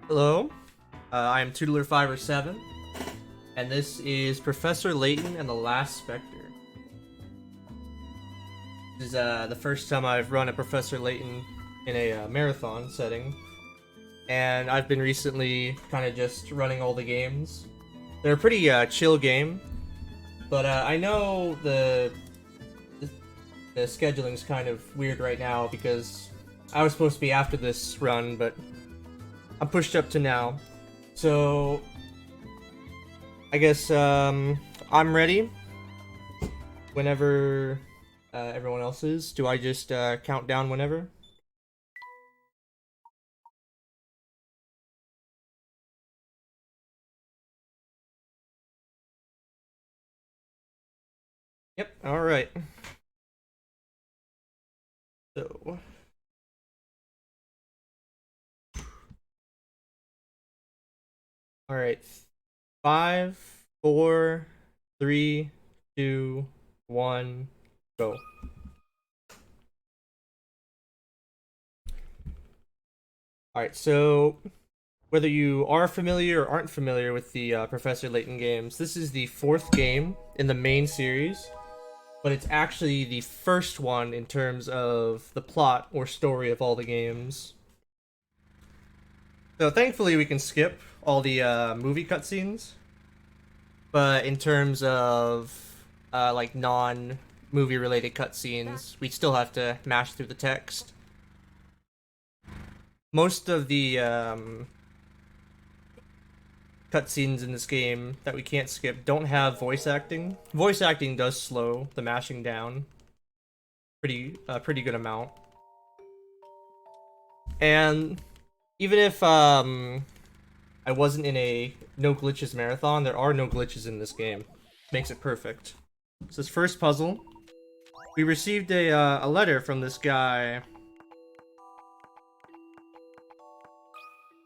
Hello, I am tutelarfiber7, and this is Professor Layton and the Last Specter. This is the first time I've run a Professor Layton in a marathon setting, and I've been recently kind of just running all the games. They're a pretty chill game, but I know the scheduling's kind of weird right now because I was supposed to be after this run, but I'm pushed up to now. So I guess I'm ready whenever everyone else is. Do I just count down whenever? Yep, alright. So alright. 5, 4, 3, 2, 1, go. Alright, so whether you are familiar or aren't familiar with the Professor Layton games, this is the 4th game in the main series, but it's actually the first one in terms of the plot or story of all the games. So thankfully we can skip all the movie cutscenes, but in terms of like non-movie related cutscenes, we still have to mash through the text. Most of the cutscenes in this game that we can't skip don't have voice acting. Voice acting does slow the mashing down pretty good amount. And even if I wasn't in a no glitches marathon, there are no glitches in this game. Makes it perfect. So this first puzzle, we received a letter from this guy.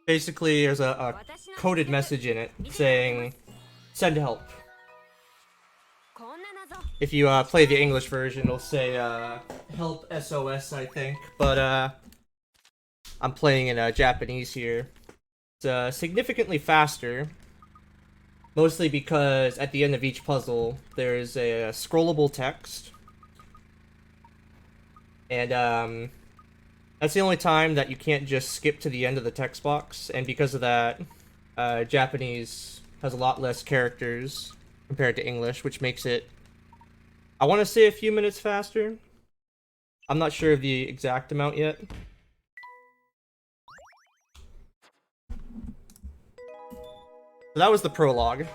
Basically, there's a coded message in it saying, send help. If you play the English version, it'll say help SOS, I think. But I'm playing in Japanese here. It's significantly faster. Mostly because at the end of each puzzle, there's a scrollable text. And that's the only time that you can't just skip to the end of the text box, and because of that, Japanese has a lot less characters compared to English, which makes it, I want to say, a few minutes faster. I'm not sure of the exact amount yet. So that was the prologue.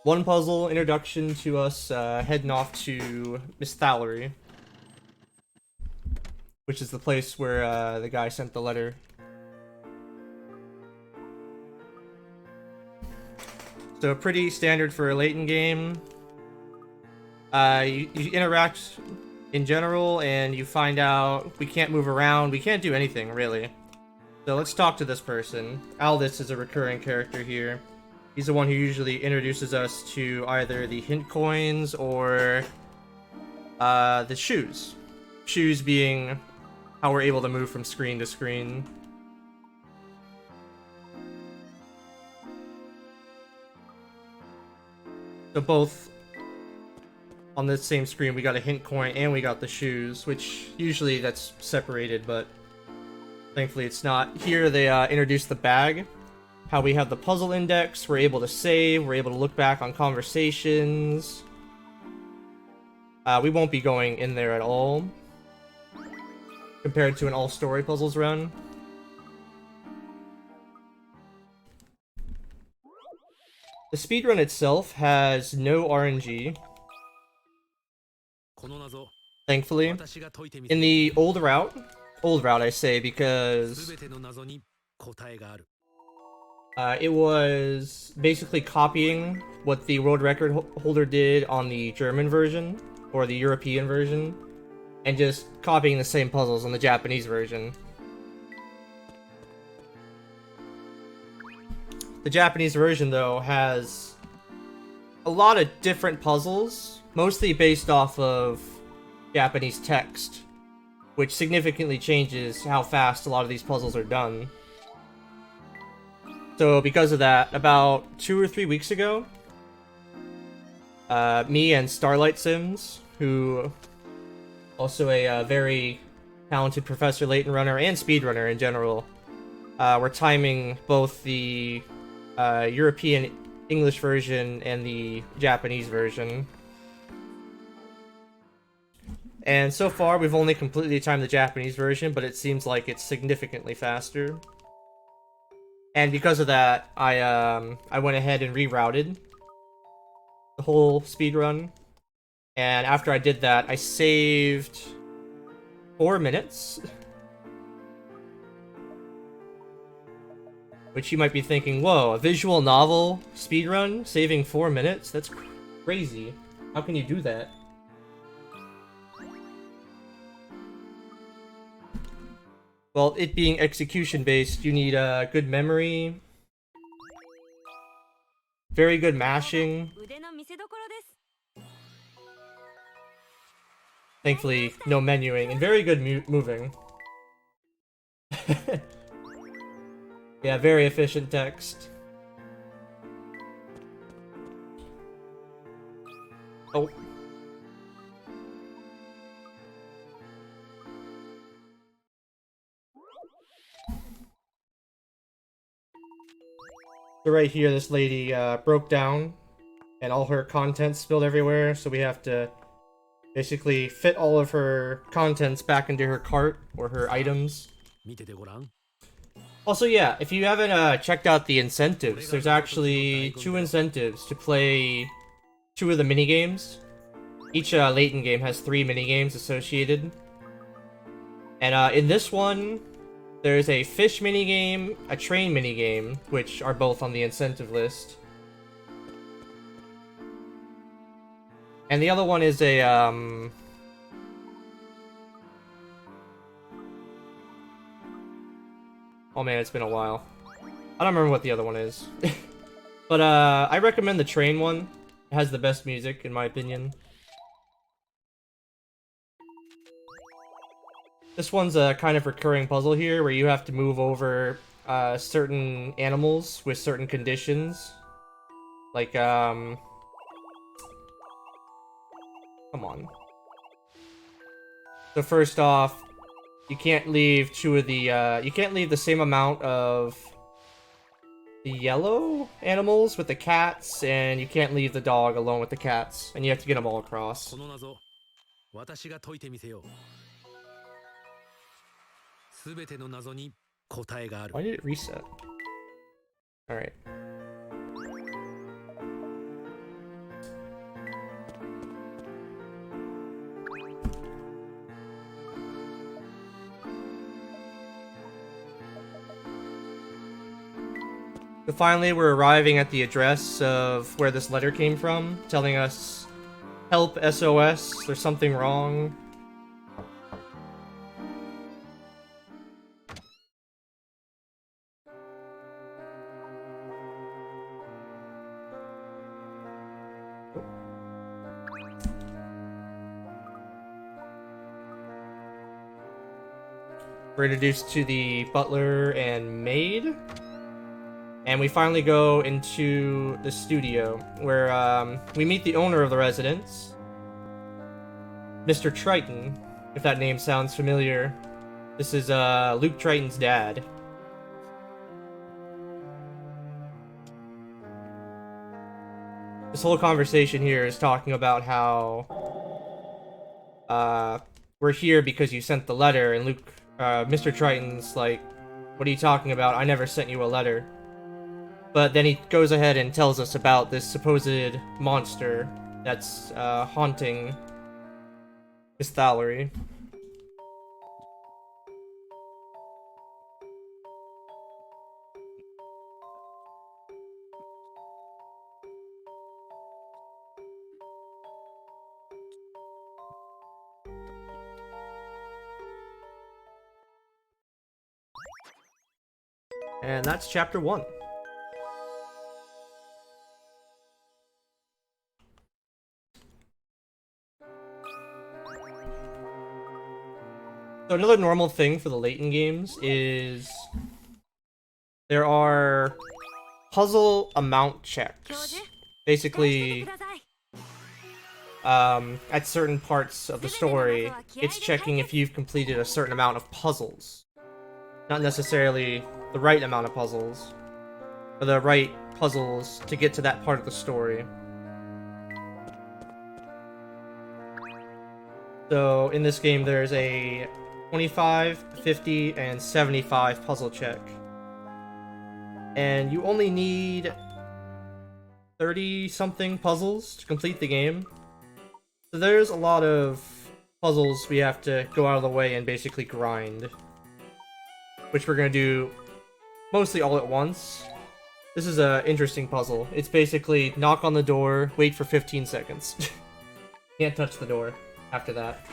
One puzzle, introduction to us heading off to Miss Thallery, which is the place where the guy sent the letter. So pretty standard for a Layton game. You interact in general, and you find out we can't move around, we can't do anything, really. So let's talk to this person. Aldous is a recurring character here. He's the one who usually introduces us to either the hint coins or the shoes. Shoes being how we're able to move from screen to screen. So both on this same screen, we got a hint coin and we got the shoes, which usually that's separated, but thankfully it's not. Here they introduce the bag, how we have the puzzle index, we're able to save, we're able to look back on conversations. We won't be going in there at all, compared to an all-story puzzles run. The speedrun itself has no RNG, thankfully. In the old route I say because it was basically copying what the world record holder did on the German version, or the European version, and just copying the same puzzles on the Japanese version. The Japanese version, though, has a lot of different puzzles, mostly based off of Japanese text, which significantly changes how fast a lot of these puzzles are done. So because of that, about 2 or 3 weeks ago, me and Starlight Sims, who also a very talented Professor Layton runner and speedrunner in general, we're timing both the European English version and the Japanese version. And so far, we've only completely timed the Japanese version, but it seems like it's significantly faster. And because of that, I went ahead and rerouted the whole speedrun. And after I did that, I saved 4 minutes. Which you might be thinking, whoa, a visual novel speedrun saving 4 minutes? That's crazy. How can you do that? Well, it being execution-based, you need good memory, very good mashing. Thankfully, no menuing, and very good moving. Yeah, very efficient text. Oh. So right here, this lady broke down, and all her contents spilled everywhere, so we have to basically fit all of her contents back into her cart, or her items. Also, yeah, if you haven't checked out the incentives, there's actually 2 incentives to play 2 of the minigames. Each Layton game has 3 minigames associated. And in this one, there's a fish minigame, a train minigame, which are both on the incentive list. And the other one is a, oh man, it's been a while. I don't remember what the other one is. But I recommend the train one. It has the best music, in my opinion. This one's a kind of recurring puzzle here, where you have to move over certain animals with certain conditions. Like, come on. So first off, you can't leave 2 of the, you can't leave the same amount of the yellow animals with the cats, and you can't leave the dog alone with the cats, and you have to get them all across. Why did it reset? Alright. So finally, we're arriving at the address of where this letter came from, telling us, help SOS, there's something wrong. We're introduced to the butler and maid. And we finally go into the studio, where we meet the owner of the residence, Mr. Triton, if that name sounds familiar. This is Luke Triton's dad. This whole conversation here is talking about how we're here because you sent the letter, and Luke, Mr. Triton's like, what are you talking about? I never sent you a letter. But then he goes ahead and tells us about this supposed monster that's haunting Miss Thallery. And that's chapter 1. So another normal thing for the Layton games is there are puzzle amount checks. Basically, at certain parts of the story, it's checking if you've completed a certain amount of puzzles. Not necessarily the right amount of puzzles, or the right puzzles to get to that part of the story. So in this game, there's a 25, 50, and 75 puzzle check. And you only need 30-something puzzles to complete the game. So there's a lot of puzzles we have to go out of the way and basically grind. Which we're going to do mostly all at once. This is an interesting puzzle. It's basically knock on the door, wait for 15 seconds. Can't touch the door after that.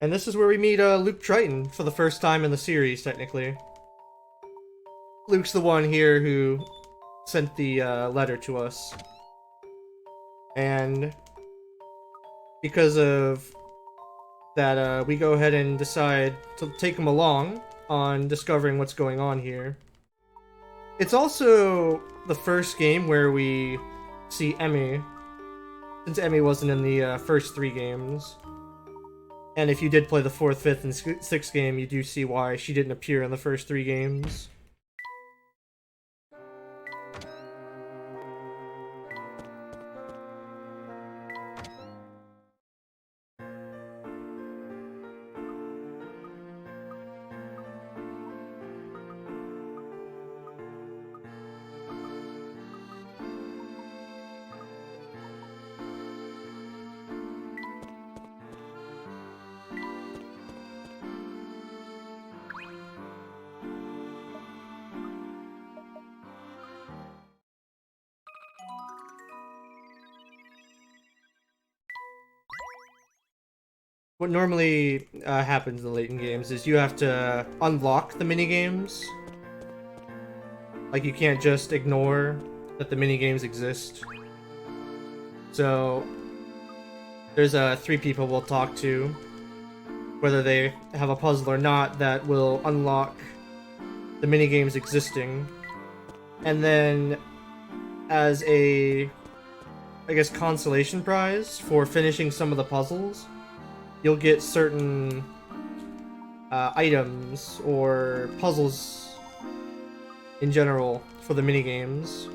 And this is where we meet Luke Triton for the first time in the series, technically. Luke's the one here who sent the letter to us. And because of that, we go ahead and decide to take him along on discovering what's going on here. It's also the first game where we see Emmy, since Emmy wasn't in the first 3 games. And if you did play the 4th, 5th, and 6th game, you do see why she didn't appear in the first 3 games. What normally happens in the Layton games is you have to unlock the minigames. Like, you can't just ignore that the minigames exist. So, there's 3 people we'll talk to, whether they have a puzzle or not, that will unlock the minigames existing. And then, as a, I guess, consolation prize for finishing some of the puzzles, you'll get certain items or puzzles in general for the minigames.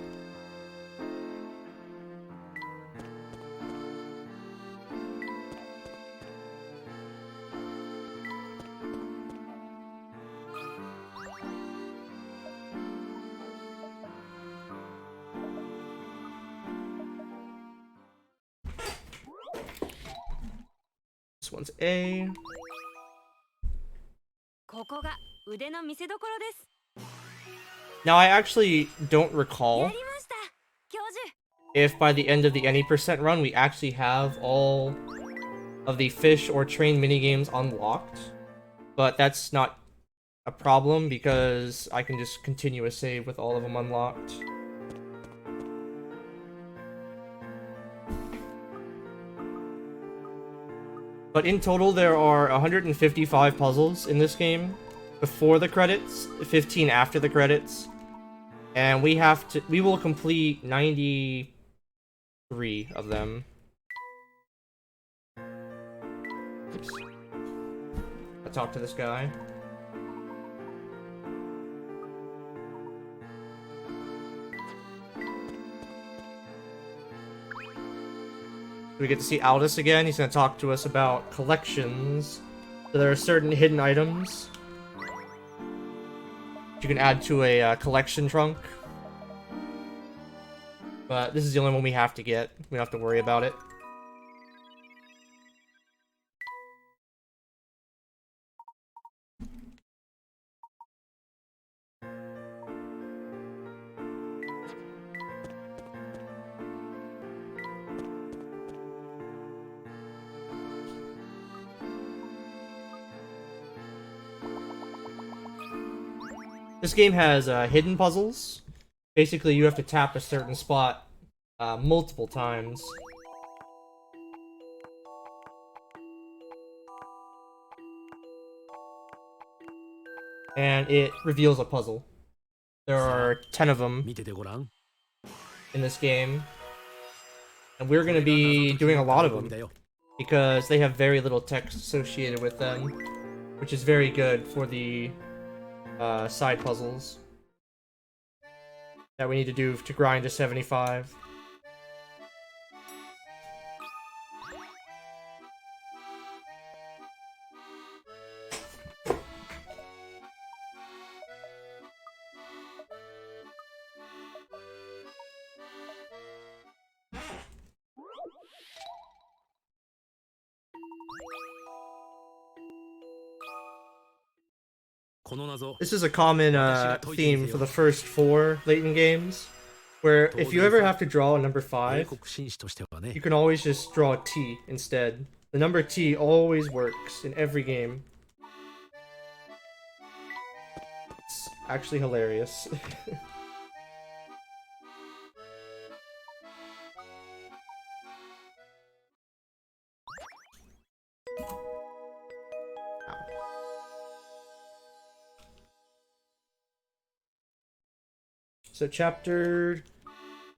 This one's A. Now, I actually don't recall if by the end of the any % run we actually have all of the fish or train minigames unlocked, but that's not a problem because I can just continue a save with all of them unlocked. But in total, there are 155 puzzles in this game before the credits, 15 after the credits, and we will complete 93 of them. Oops. I'll talk to this guy. We get to see Aldous again. He's going to talk to us about collections. So there are certain hidden items you can add to a collection trunk. But this is the only one we have to get. We don't have to worry about it. This game has hidden puzzles. Basically, you have to tap a certain spot multiple times. And it reveals a puzzle. There are 10 of them in this game. And we're going to be doing a lot of them, because they have very little text associated with them, which is very good for the side puzzles that we need to do to grind to 75. This is a common theme for the first 4 Layton games, where if you ever have to draw a number 5, you can always just draw a T instead. The number T always works in every game. It's actually hilarious. So chapter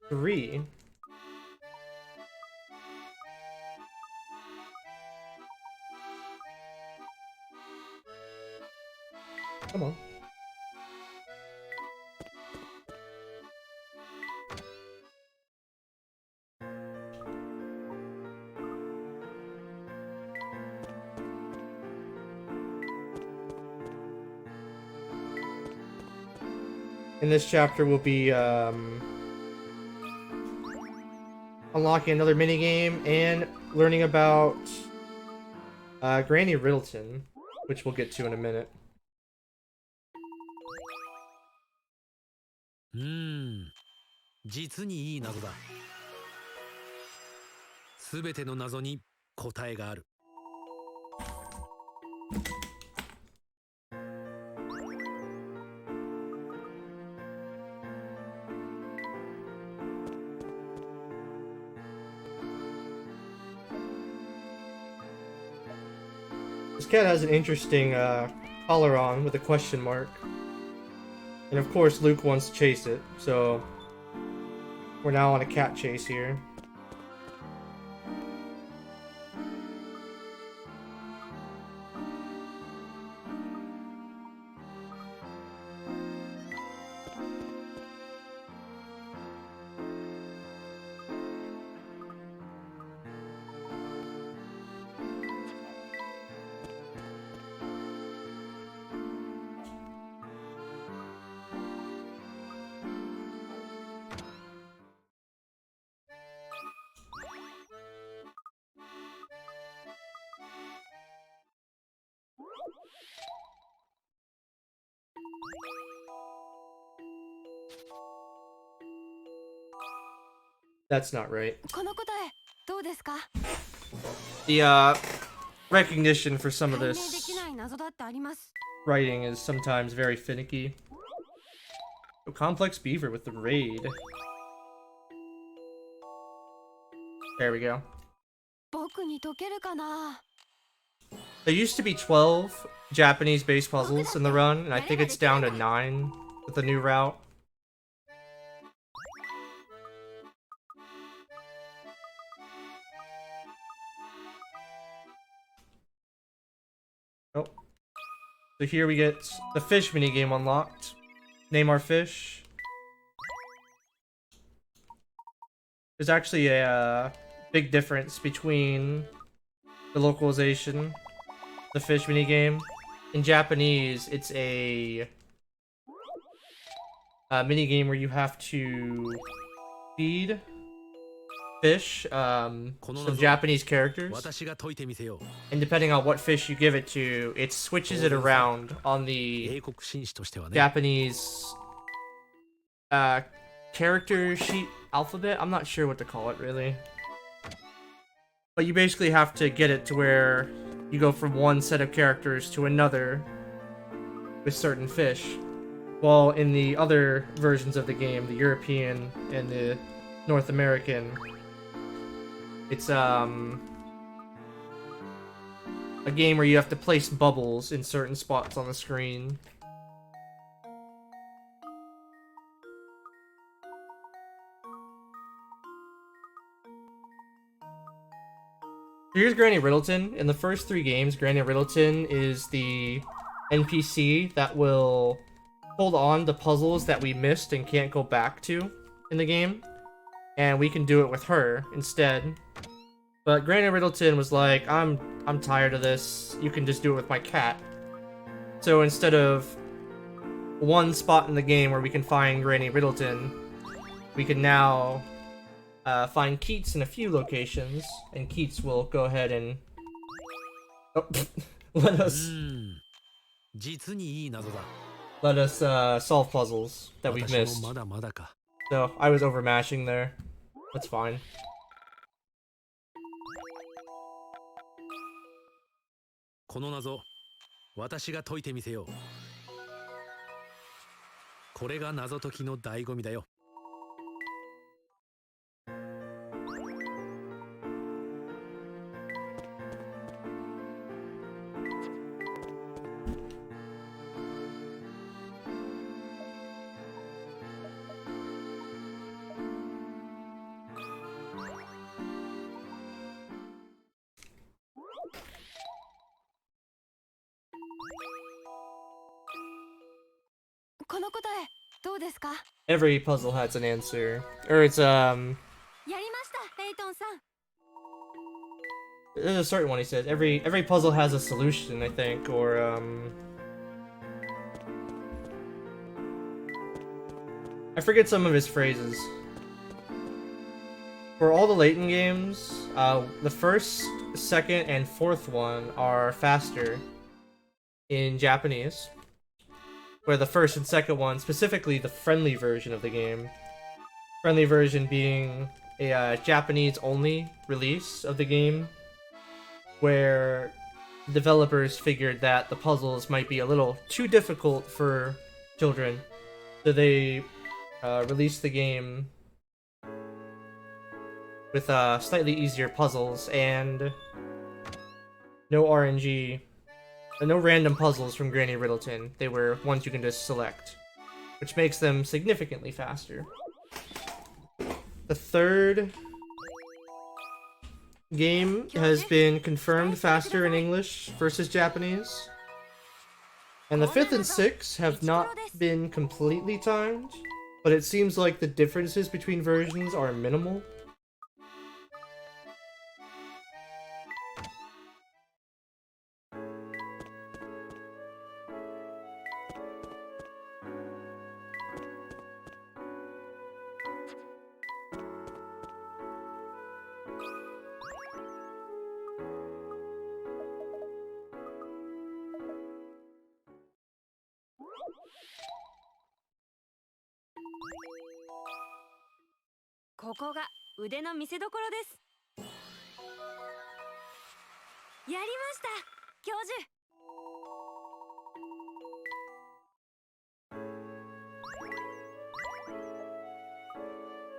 3. Come on. In this chapter, we'll be unlocking another minigame and learning about Granny Riddleton, which we'll get to in a minute. 実にいい謎だ。すべての謎に答えがある。This cat has an interesting collar on with a question mark. And of course Luke wants to chase it, so we're now on a cat chase here. That's not right. The recognition for some of this writing is sometimes very finicky. A complex beaver with the raid. There we go. There used to be 12 Japanese-based puzzles in the run, and I think it's down to 9 with the new route. Oh. So here we get the fish minigame unlocked. Name our fish. There's actually a big difference between the localization, the fish minigame. In Japanese, it's a minigame where you have to feed fish some Japanese characters, and depending on what fish you give it to, it switches it around on the Japanese character sheet alphabet. I'm not sure what to call it really, but you basically have to get it to where you go from one set of characters to another with certain fish. Well, in the other versions of the game, the European and the North American, it's a game where you have to place bubbles in certain spots on the screen. Here's Granny Riddleton. In the first 3 games, Granny Riddleton is the NPC that will hold on to puzzles that we missed and can't go back to in the game. And we can do it with her instead. But Granny Riddleton was like, I'm tired of this. You can just do it with my cat. So instead of one spot in the game where we can find Granny Riddleton, we can now find Keats in a few locations, and Keats will go ahead and let us solve puzzles that we've missed. So I was overmashing there. That's fine. この謎、私が解いてみせよう。これが謎解きの醍醐味だよ。この答えどうですか? Every puzzle has an answer. Or it's やりましたレイトンさん。 There's a certain one he says. Every puzzle has a solution, I think, or I forget some of his phrases. For all the Layton games, the first, second, and fourth one are faster in Japanese. Where the first and second one, specifically the friendly version of the game, friendly version being a Japanese-only release of the game, where developers figured that the puzzles might be a little too difficult for children, so they released the game with slightly easier puzzles and no RNG. No random puzzles from Granny Riddleton. They were ones you can just select, which makes them significantly faster. The third game has been confirmed faster in English versus Japanese. And the fifth and sixth have not been completely timed, but it seems like the differences between versions are minimal.ここが腕の見せ所です。やりました教授。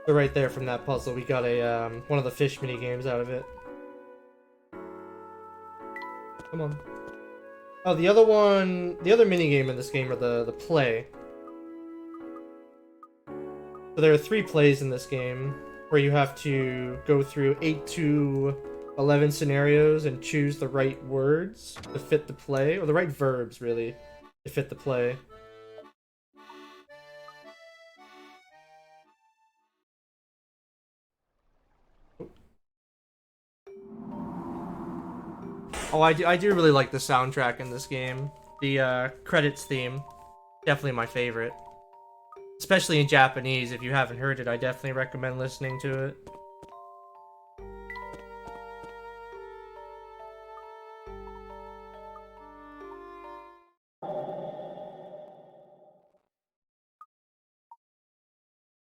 So right there from that puzzle, we got a one of the fish mini games out of it. Come on. Oh, the other one, the other mini game in this game are the play. So there are 3 plays in this game where you have to go through 8 to 11 scenarios and choose the right words to fit the play, or the right verbs really to fit the play. Oh, I do really like the soundtrack in this game. The credits theme, definitely my favorite. Especially in Japanese. If you haven't heard it, I definitely recommend listening to it.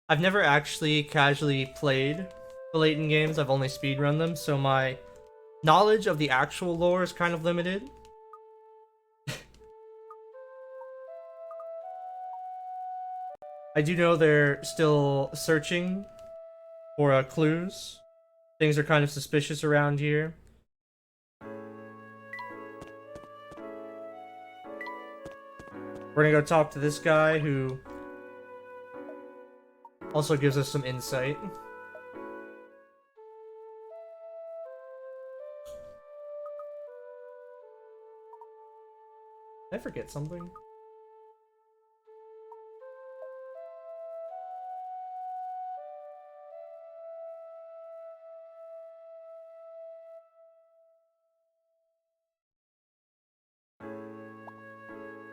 I've never actually casually played the Layton games, I've only speedrun them, so my knowledge of the actual lore is kind of limited. I do know they're still searching for clues. Things are kind of suspicious around here. We're gonna go talk to this guy who also gives us some insight. Did I forget something?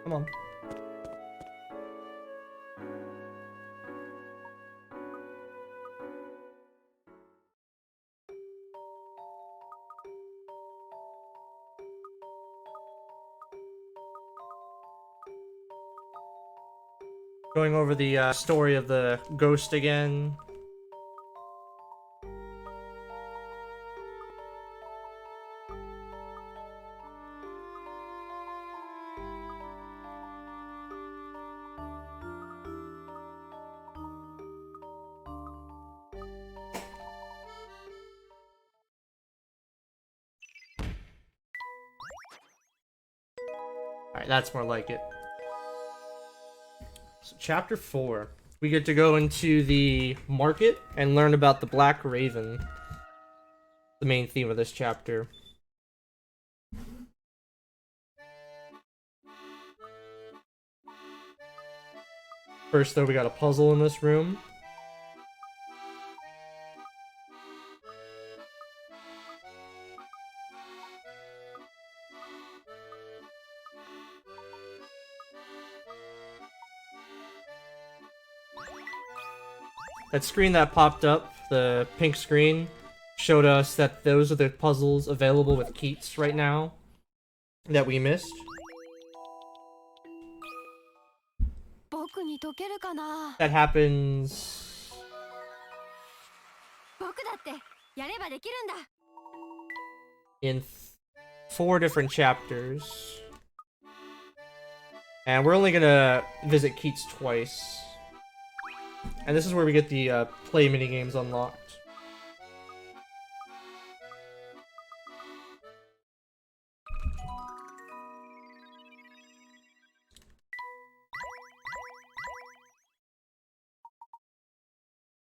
Come on. Going over the story of the ghost again. Alright, that's more like it. So, chapter 4. We get to go into the market and learn about the Black Raven. The main theme of this chapter. First, though, we got a puzzle in this room. That screen that popped up, the pink screen, showed us that those are the puzzles available with Keats right now that we missed. 僕に解けるかな。 That happens 僕だってやればできるんだ。 in 4 different chapters. And we're only gonna visit Keats twice. And this is where we get the play minigames unlocked.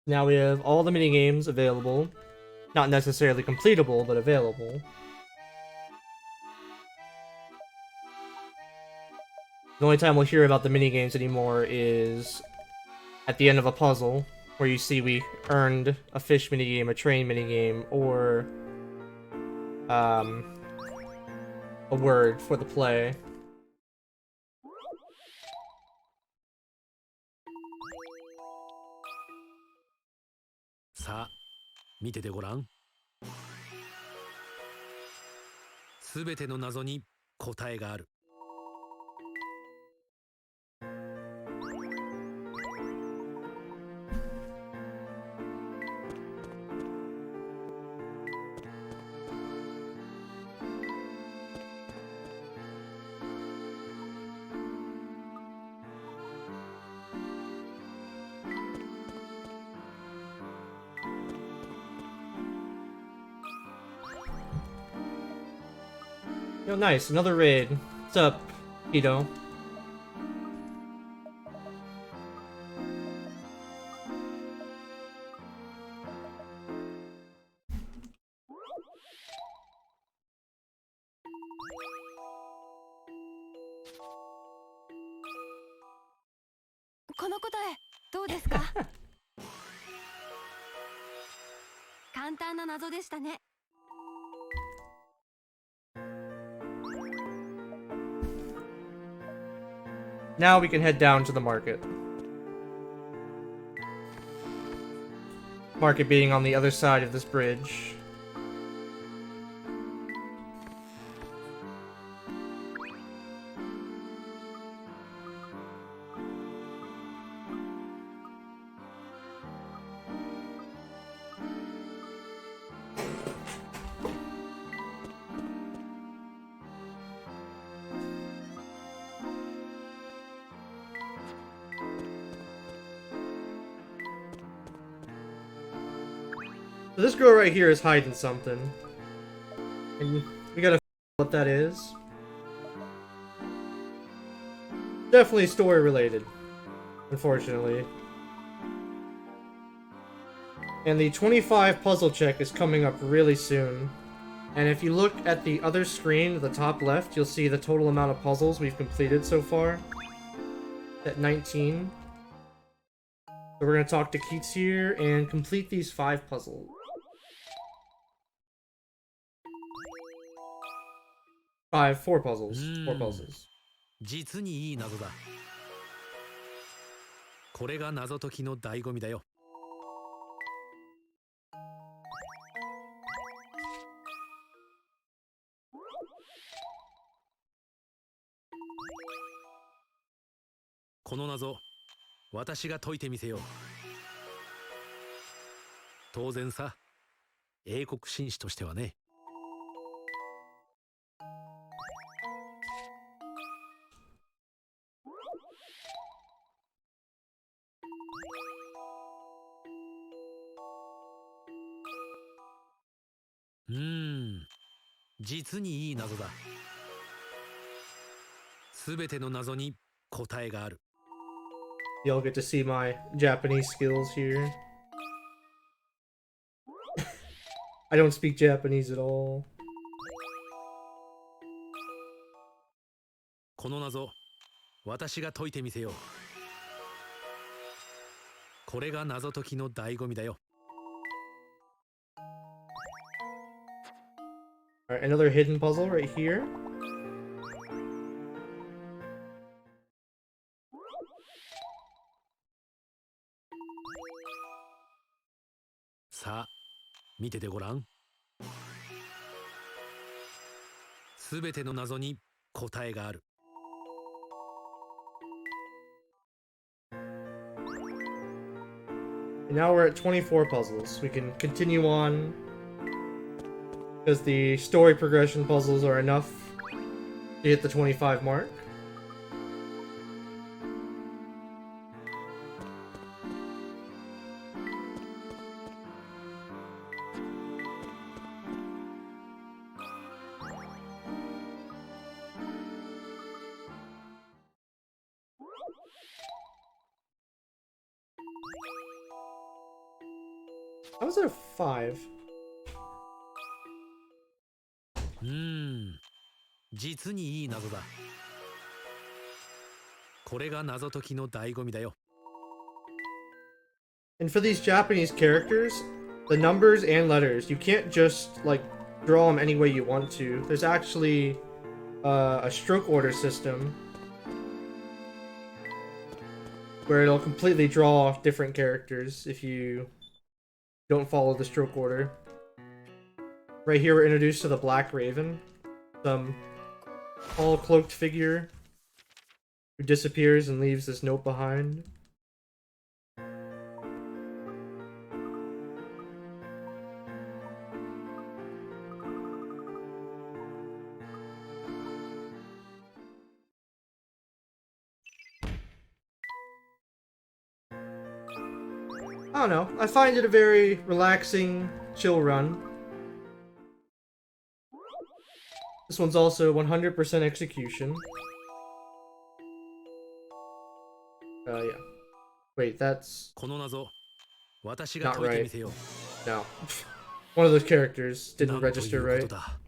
Now we have all the minigames available. Not necessarily completable, but available. The only time we'll hear about the minigames anymore is at the end of a puzzle, where you see we earned a fish minigame, a train minigame, or a word for the play. さあ見ててごらん。すべての謎に答えがある。Yo, nice, another raid. What's up, Ito? Now we can head down to the market. Market being on the other side of this bridge. So this girl right here is hiding something. And we gotta figure out what that is. Definitely story related, unfortunately. And the 25 puzzle check is coming up really soon. And if you look at the other screen, the top left, you'll see the total amount of puzzles we've completed so far. At 19. So we're gonna talk to Keats here and complete these 5 puzzles. 4 puzzles. 4 puzzles. 実にいい謎だ。これが謎解きの醍醐味だよ。この謎、私が解いてみせよう。当然さ、英国紳士としてはね。実にいい謎だ。すべての謎に答えがある。Y'all get to see my Japanese skills here. I don't speak Japanese at all. この謎、私が解いてみせよう。これが謎解きの醍醐味だよ。Alright, another hidden puzzle right here. さあ、見ててごらん。すべての謎に答えがある。And now we're at 24 puzzles. We can continue on because the story progression puzzles are enough to hit the 25 mark. How is it a 5? 実にいい謎だ。これが謎解きの醍醐味だよ。And for these Japanese characters, the numbers and letters, you can't just, like, draw them any way you want to. There's actually a stroke order system where it'll completely draw different characters if you don't follow the stroke order. Right here we're introduced to the Black Raven, some all cloaked figure who disappears and leaves this note behind. I don't know, I find it a very relaxing, chill run. This one's also 100% execution. Yeah. Wait, that's... この謎、私が not 解いて right. みせよう。 No. One of those characters な didn't んという register こと right. だ。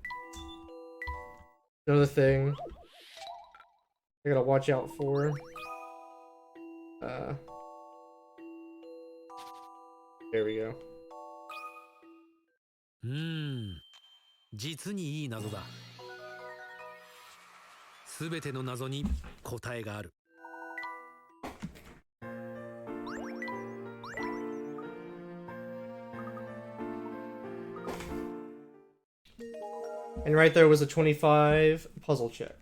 Another thing I gotta watch out for. There we go. 実にいい謎だ。すべての謎に答えがある。And right there was a 25 puzzle check.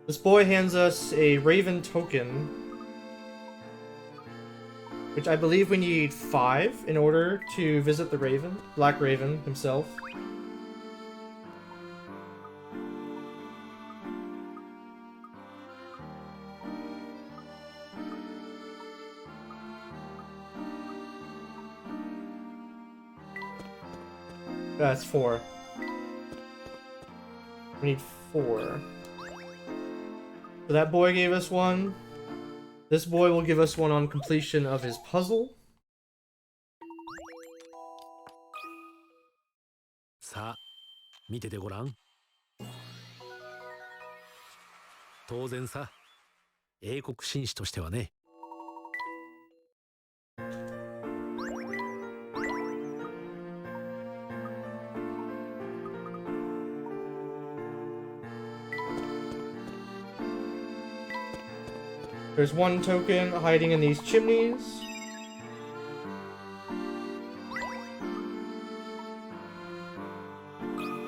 This boy hands us a Raven token, which I believe we need 5 in order to visit the Raven, Black Raven himself. That's 4. We need 4. So that boy gave us 1. This boy will give us 1 on completion of his puzzle. さあ見ててごらん。当然さ、英国紳士としてはね。There's 1 token hiding in these chimneys.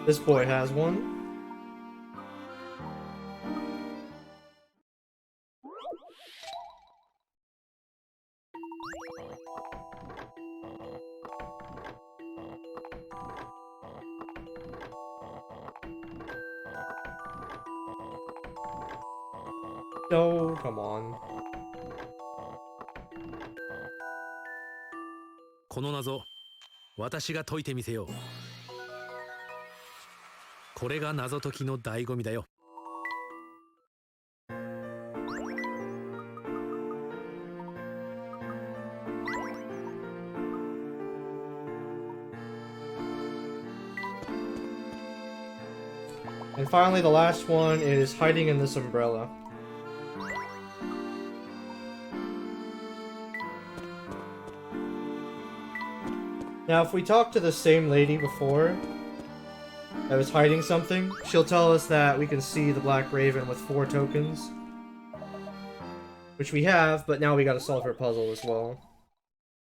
This boy has 1. No, come on. この謎、私が解いてみせよう。これが謎解きの醍醐味だよ。And finally, the last one is hiding in this umbrella. Now, if we talk to the same lady before that was hiding something, she'll tell us that we can see the Black Raven with 4 tokens. Which we have, but now we gotta solve her puzzle as well.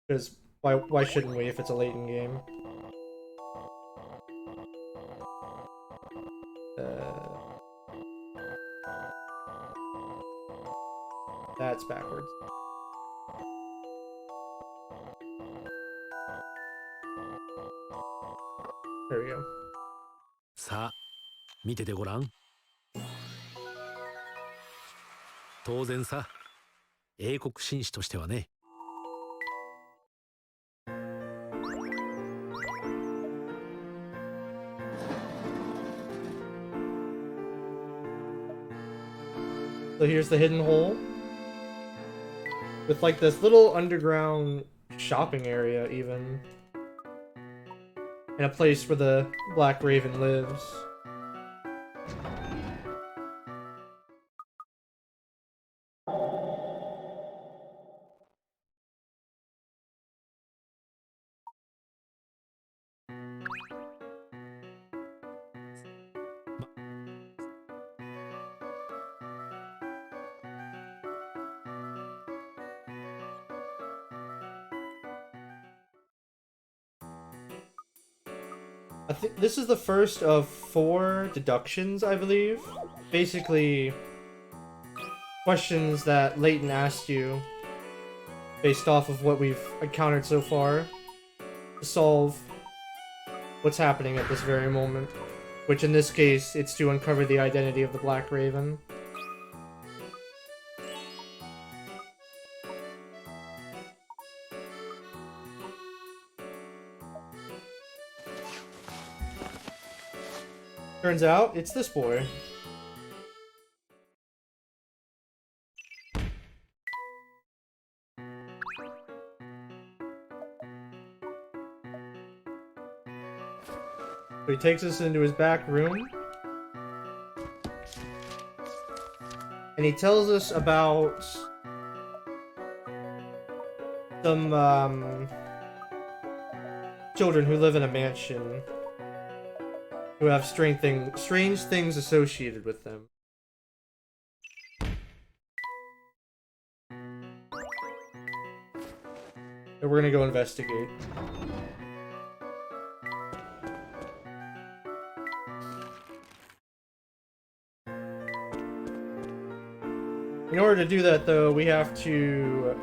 Because why shouldn't we if it's a Layton game? That's backwards. There we go. さあ見ててごらん。当然さ、英国紳士としてはね。So here's the hidden hole. With like this little underground shopping area even. And a place where the Black Raven lives. I think this is the first of 4 deductions, I believe. Basically, questions that Layton asked you based off of what we've encountered so far to solve what's happening at this very moment. Which in this case, it's to uncover the identity of the Black Raven. Turns out, it's this boy. So he takes us into his back room. And he tells us about some children who live in a mansion who have strange things associated with them. And we're gonna go investigate. In order to do that, though, we have to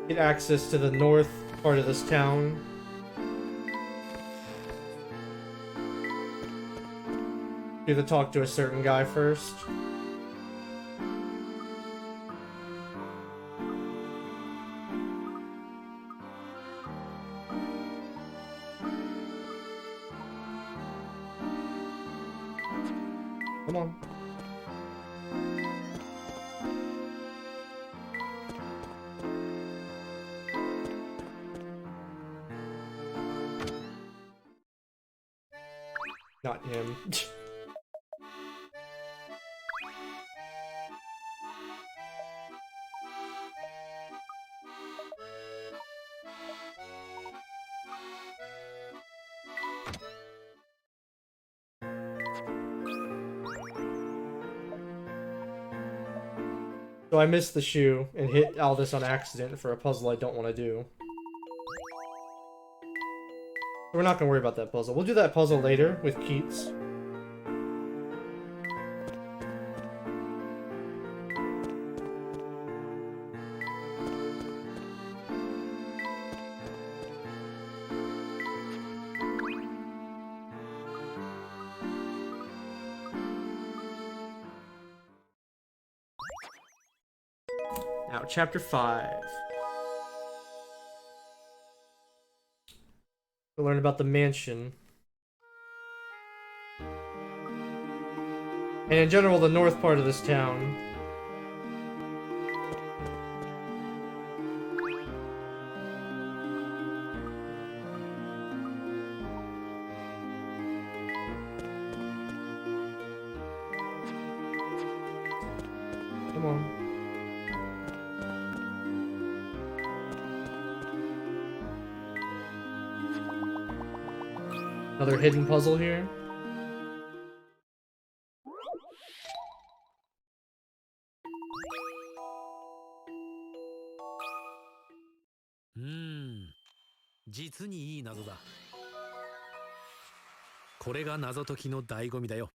get access to the north part of this town. We have to talk to a certain guy first. So I missed the shoe and hit Aldous on accident for a puzzle I don't want to do. We're not gonna worry about that puzzle. We'll do that puzzle later with Keats. Now, chapter 5. We'll learn about the mansion. And in general, the north part of this town. Come on. Another hidden puzzle here. Hmm. 実にいい謎だ。これが謎解きの醍醐味だよ。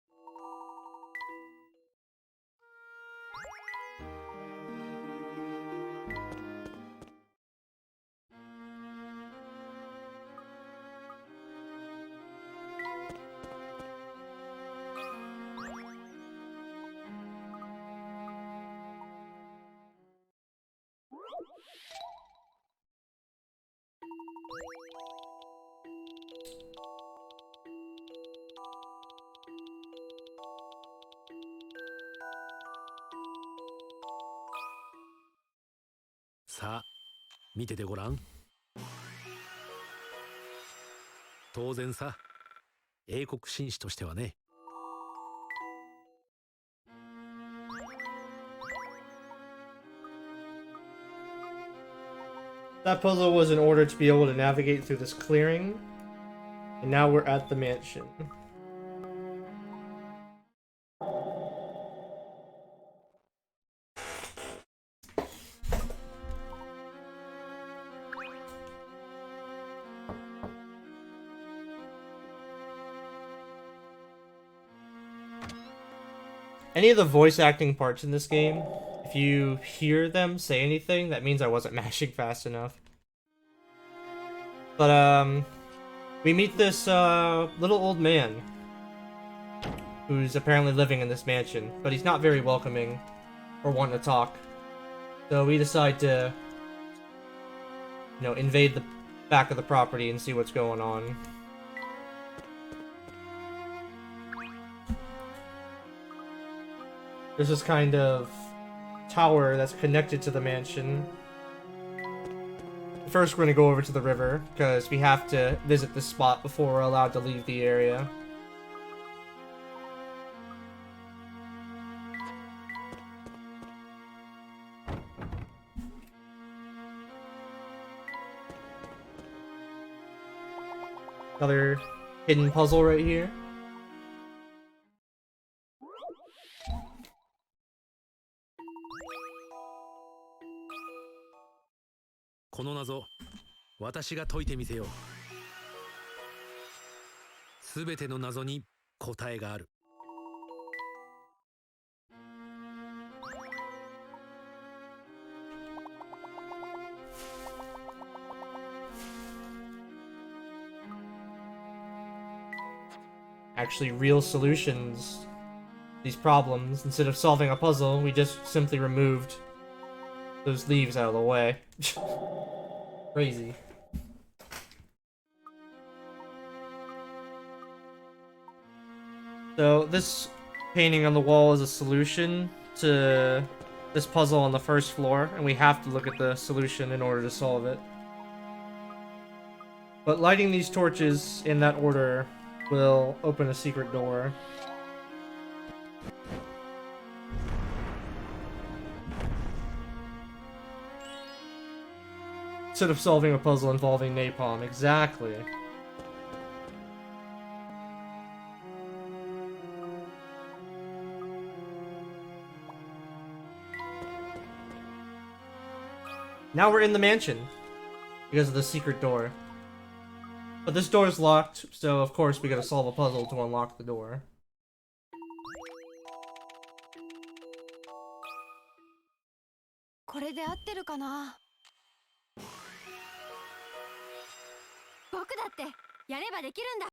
さあ、見ててごらん。当然さ、英国紳士としてはね。That puzzle was in order to be able to navigate through this clearing. And now we're at the mansion. Any of the voice acting parts in this game, if you hear them say anything, that means I wasn't mashing fast enough. But, we meet this, little old man who's apparently living in this mansion, but he's not very welcoming or wanting to talk. So we decide to, you know, invade the back of the property and see what's going on. There's this kind of tower that's connected to the mansion. First, we're gonna go over to the river, because we have to visit this spot before we're allowed to leave the area. Another hidden puzzle right here.この謎、私が解いてみせよう。すべての謎に答えがある。Actually, real solutions. These problems. Instead of solving a puzzle, we just simply removed those leaves out of the way. Crazy. So this painting on the wall is a solution to this puzzle on the first floor, and we have to look at the solution in order to solve it. But lighting these torches in that order will open a secret door. Instead of solving a puzzle involving napalm, exactly. Now we're in the mansion because of the secret door. But this door is locked, so of course we gotta solve a puzzle to unlock the door. これで合ってるかな。僕だってやればできるんだ。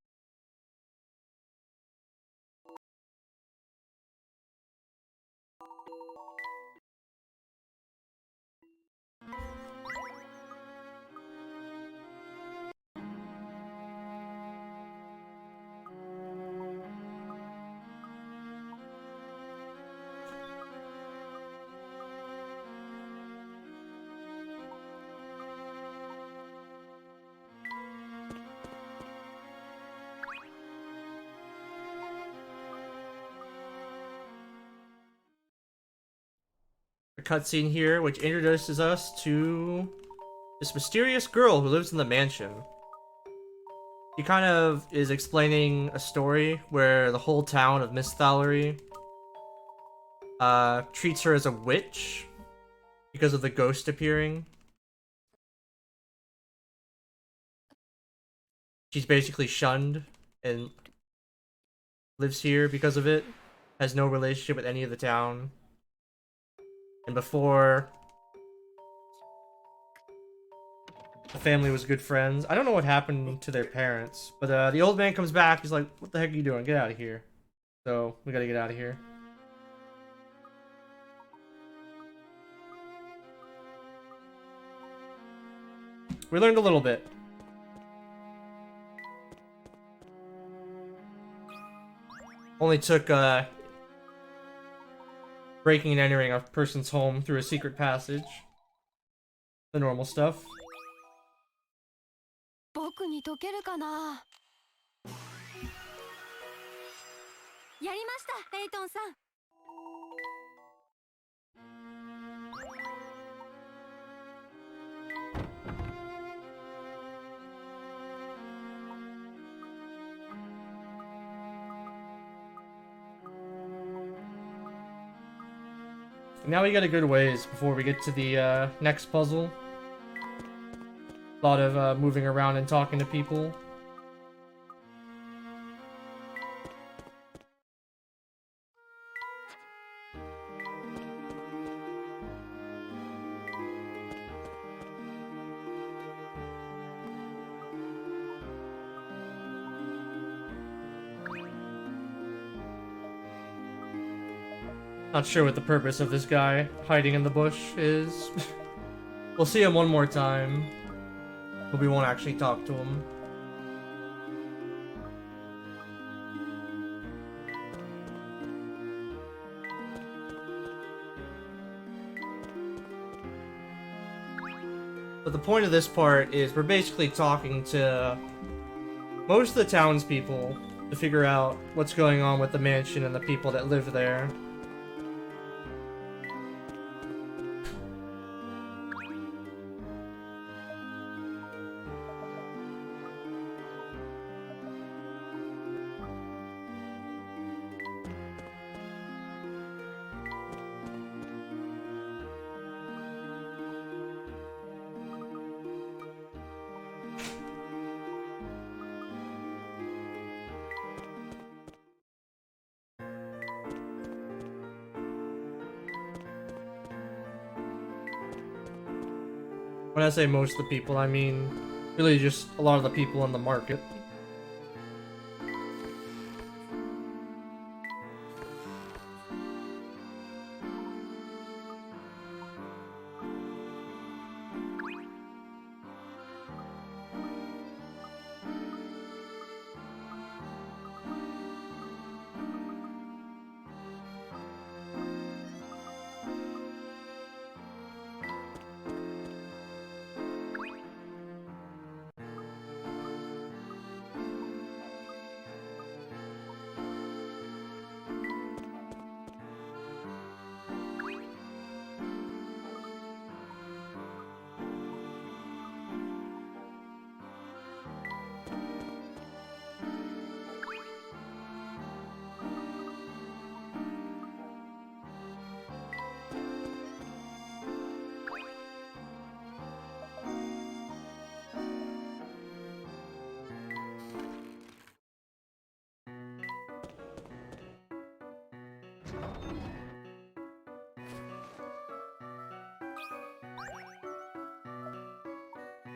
A cutscene here which introduces us to this mysterious girl who lives in the mansion. She kind of is explaining a story where the whole town of Miss Thallery treats her as a witch because of the ghost appearing. She's basically shunned and lives here because of it. Has no relationship with any of the town. And before, the family was good friends. I don't know what happened to their parents, but the old man comes back. He's like, "What the heck are you doing? Get out of here." So we gotta get out of here. We learned a little bit. Only took breaking and entering a person's home through a secret passage. The normal stuff. 僕に解けるかな。やりました、レイトンさん。Now we got a good ways before we get to the next puzzle. A lot of moving around and talking to people. Not sure what the purpose of this guy hiding in the bush is. We'll see him one more time, but we won't actually talk to him. But the point of this part is we're basically talking to most of the townspeople to figure out what's going on with the mansion and the people that live there. When I say most of the people, I mean really just a lot of the people in the market.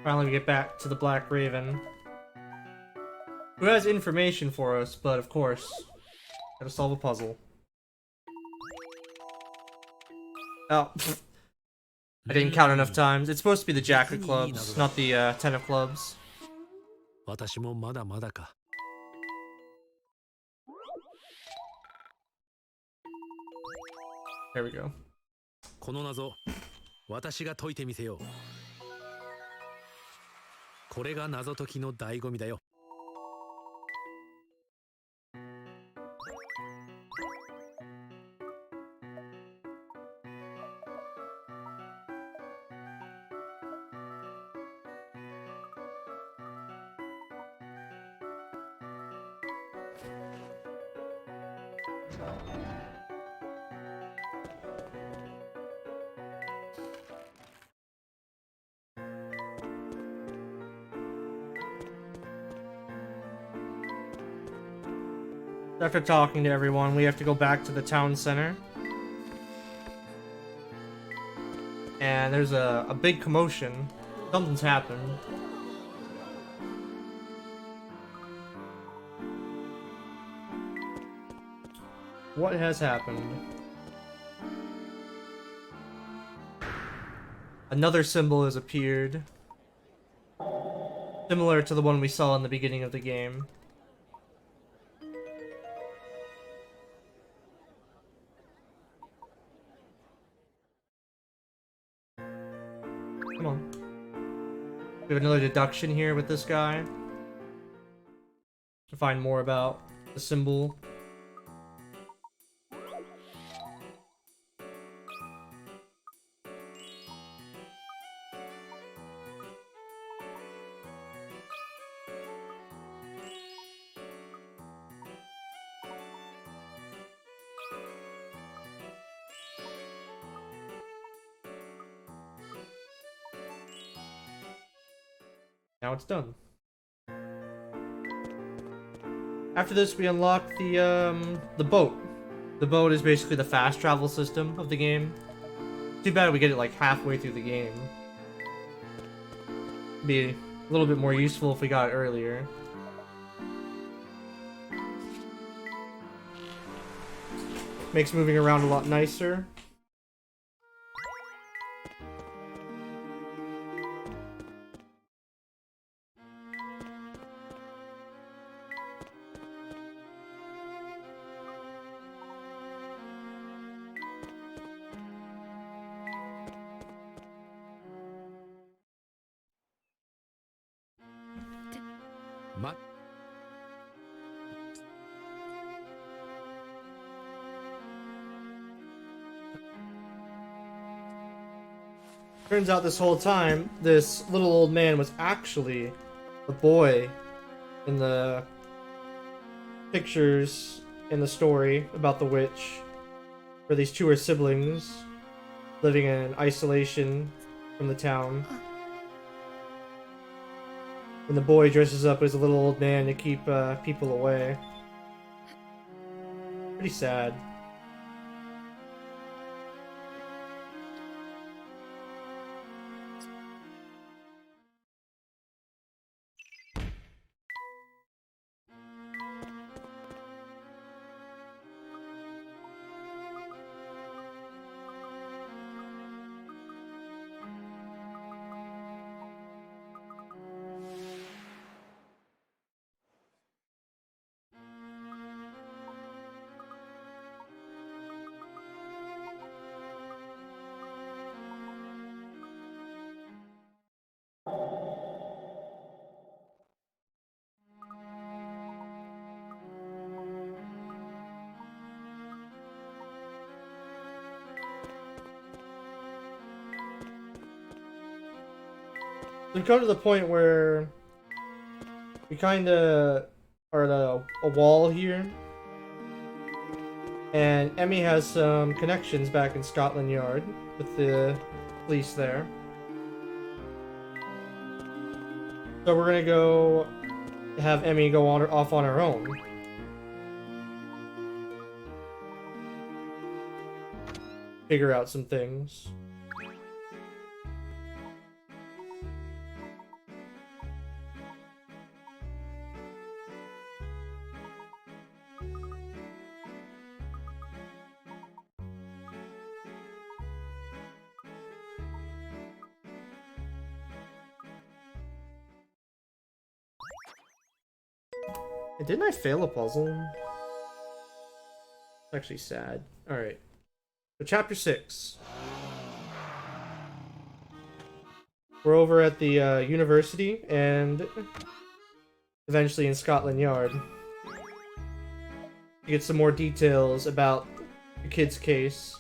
Finally, we get back to the Black Raven, who has information for us, but of course, gotta solve a puzzle. Oh, I didn't count enough times. It's supposed to be the Jack of Clubs, not the 10 of Clubs. 私もまだまだか。There we go. この謎、私が解いてみせよう。これが謎解きの醍醐味だよ。After talking to everyone, we have to go back to the town center. And there's a big commotion. Something's happened. What has happened? Another symbol has appeared. Similar to the one we saw in the beginning of the game. Come on. We have another deduction here with this guy. To find more about the symbol. Now it's done. After this, we unlock the boat. The boat is basically the fast travel system of the game. Too bad we get it like halfway through the game. Be a little bit more useful if we got it earlier. Makes moving around a lot nicer. Turns out this whole time, this little old man was actually the boy in the pictures in the story about the witch, where these two are siblings living in isolation from the town. And the boy dresses up as a little old man to keep people away. Pretty sad. We come to the point where we kind of are at a wall here, and Emmy has some connections back in Scotland Yard with the police there. So we're gonna go have Emmy go off on her own. Figure out some things. Didn't I fail a puzzle? It's actually sad. Alright. So chapter 6. We're over at the university and eventually in Scotland Yard. You get some more details about the kid's case.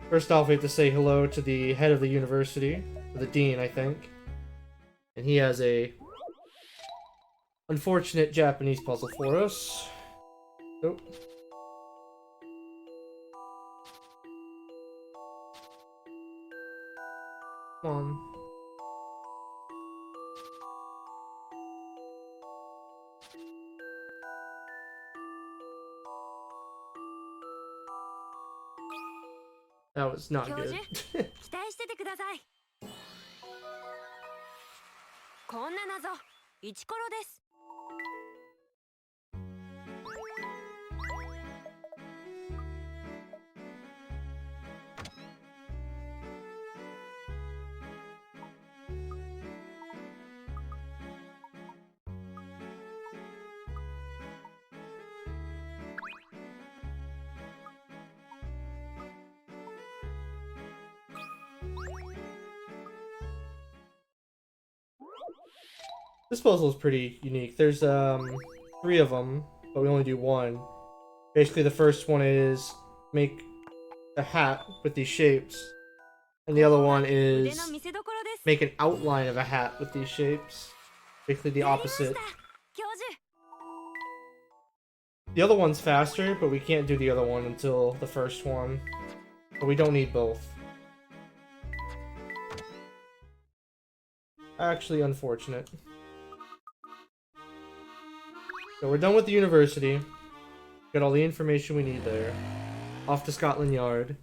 First off, we have to say hello to the head of the university, or the dean, I think. And he has a unfortunate Japanese puzzle for us. Oh. Come on. That was not good. 期待しててください。こんな謎、イチコロです。This puzzle is pretty unique. There's 3 of them, but we only do 1. Basically, the first one is make a hat with these shapes, and the other one is make an outline of a hat with these shapes. Basically, the opposite. The other one's faster, but we can't do the other one until the first one. But we don't need both. Actually, unfortunate. So we're done with the university. Got all the information we need there. Off to Scotland Yard.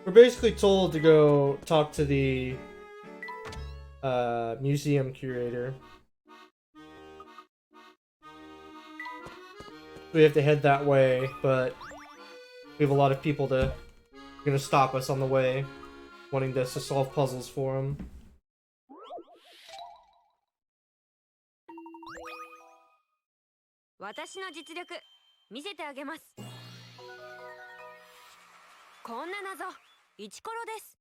We're basically told to go talk to the museum curator. We have to head that way, but we have a lot of people gonna stop us on the way, wanting us to solve puzzles for them. 私の実力見せてあげます。こんな謎、イチコロです。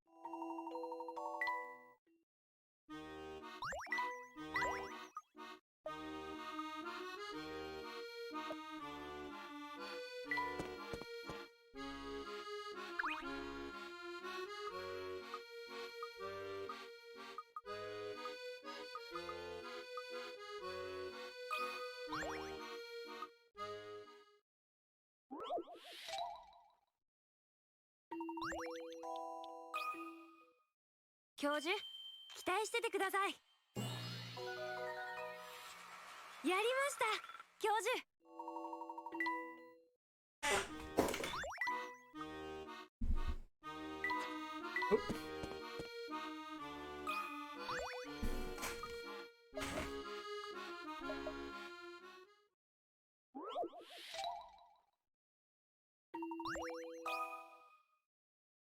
教授、期待しててください。やりました、教授。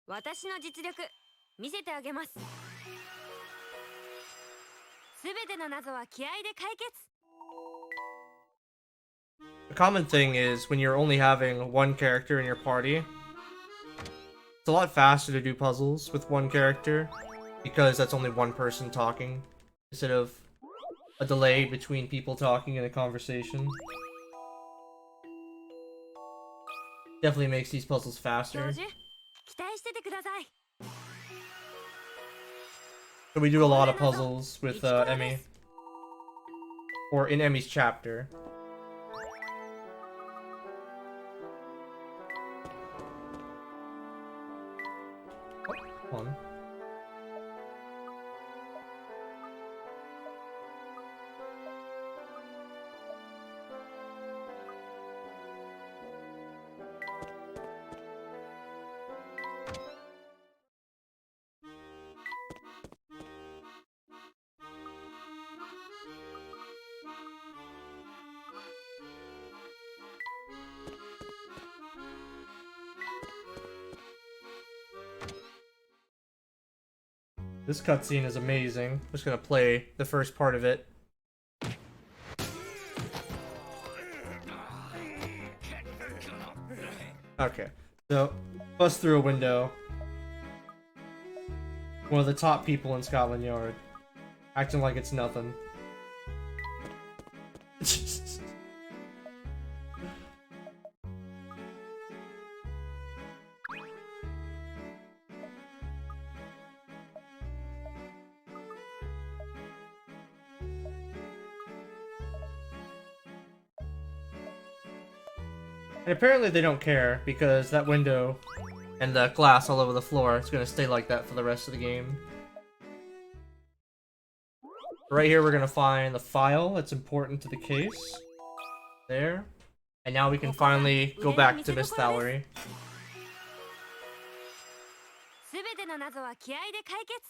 私の実力見せてあげます。すべての謎は気合で解決。The common thing is when you're only having one character in your party, it's a lot faster to do puzzles with one character because that's only one person talking instead of a delay between people talking in a conversation. Definitely makes these puzzles faster. 期待しててください。 So we do a lot of puzzles with Emmy. Or in Emmy's chapter. Oh, hold on. This cutscene is amazing. I'm just gonna play the first part of it. Okay, so bust through a window. One of the top people in Scotland Yard, acting like it's nothing. And apparently they don't care, because that window and the glass all over the floor is going to stay like that for the rest of the game. Right here we're going to find the file that's important to the case. There. And now we can finally go back to Miss Thallery. 全ての謎は気合で解決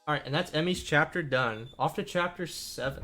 Alright, and that's Emmy's chapter done. Off to chapter 7.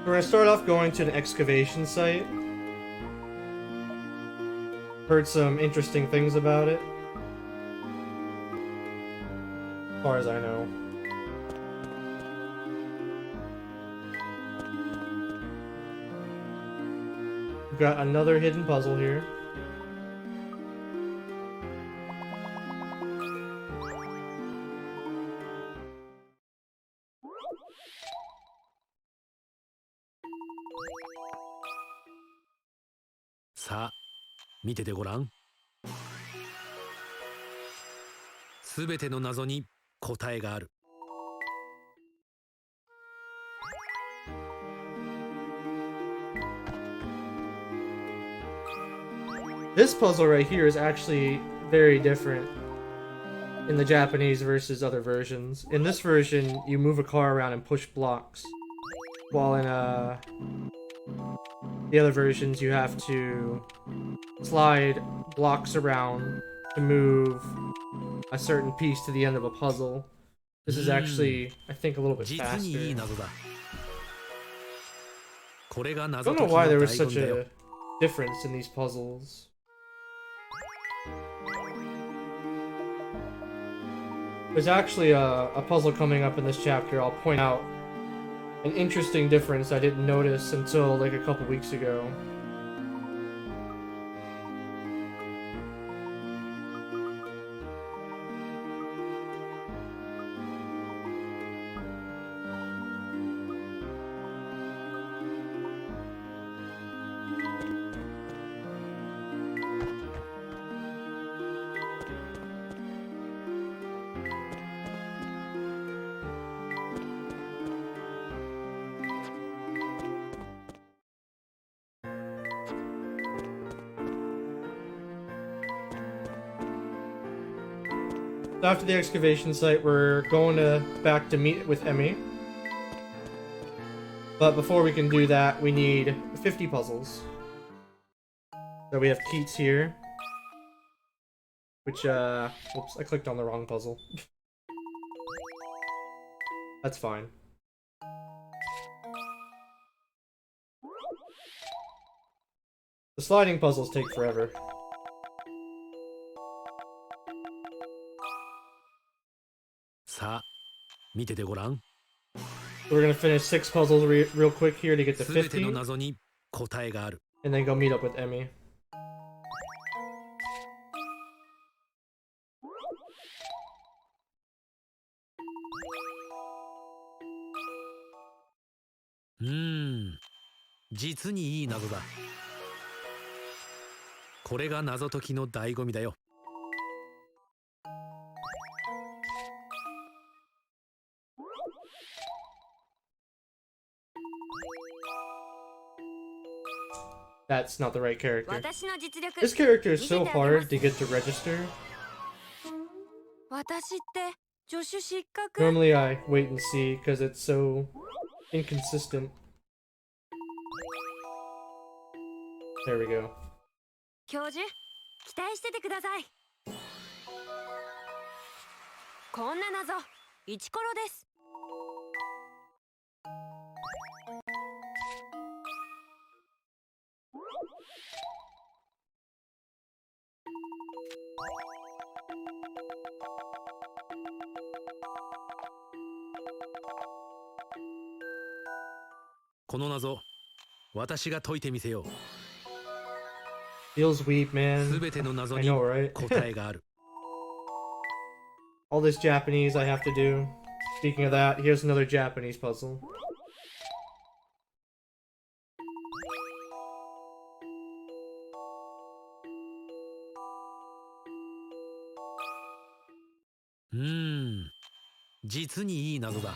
We're gonna start off going to an excavation site. Heard some interesting things about it. As far as I know. We've got another hidden puzzle here. Sa, 見ててごらん。すべての謎に答えがある。This puzzle right here is actually very different in the Japanese versus other versions. In this version, you move a car around and push blocks, while in the other versions, you have to slide blocks around to move a certain piece to the end of a puzzle. This is actually, I think, a little bit 実にいい faster. 謎だ。これが I 謎 don't 解 know きの why there 醍 was 醐 such 味だよ。 a difference in these puzzles. There's actually a puzzle coming up in this chapter. I'll point out an interesting difference I didn't notice until like a couple weeks ago. After the excavation site, we're going back to meet with Emmy. But before we can do that, we need 50 puzzles. So we have Keats here. Which, whoops, I clicked on the wrong puzzle. That's fine. The sliding puzzles take forever. Sa, 見ててごらん。 We're gonna finish 6 puzzles real quick here to get to すべての 50, 謎に答えがある。 and then go meet up with Emmy. – 実にいい謎だ。これが謎解きの醍醐味だよ。 That's not the right character. 私の実力 This character is so hard to get to register. 私って助手失格 Normally I wait and see because it's so inconsistent. There we go. 教授期待しててください。こんな謎イチコロです。この謎、私が解いてみせよう。 Feels weak, man. すべての謎 I に know, right? 答えがある。 All this Japanese I have to do. Speaking of that, here's another Japanese puzzle. – 実にいい謎だ。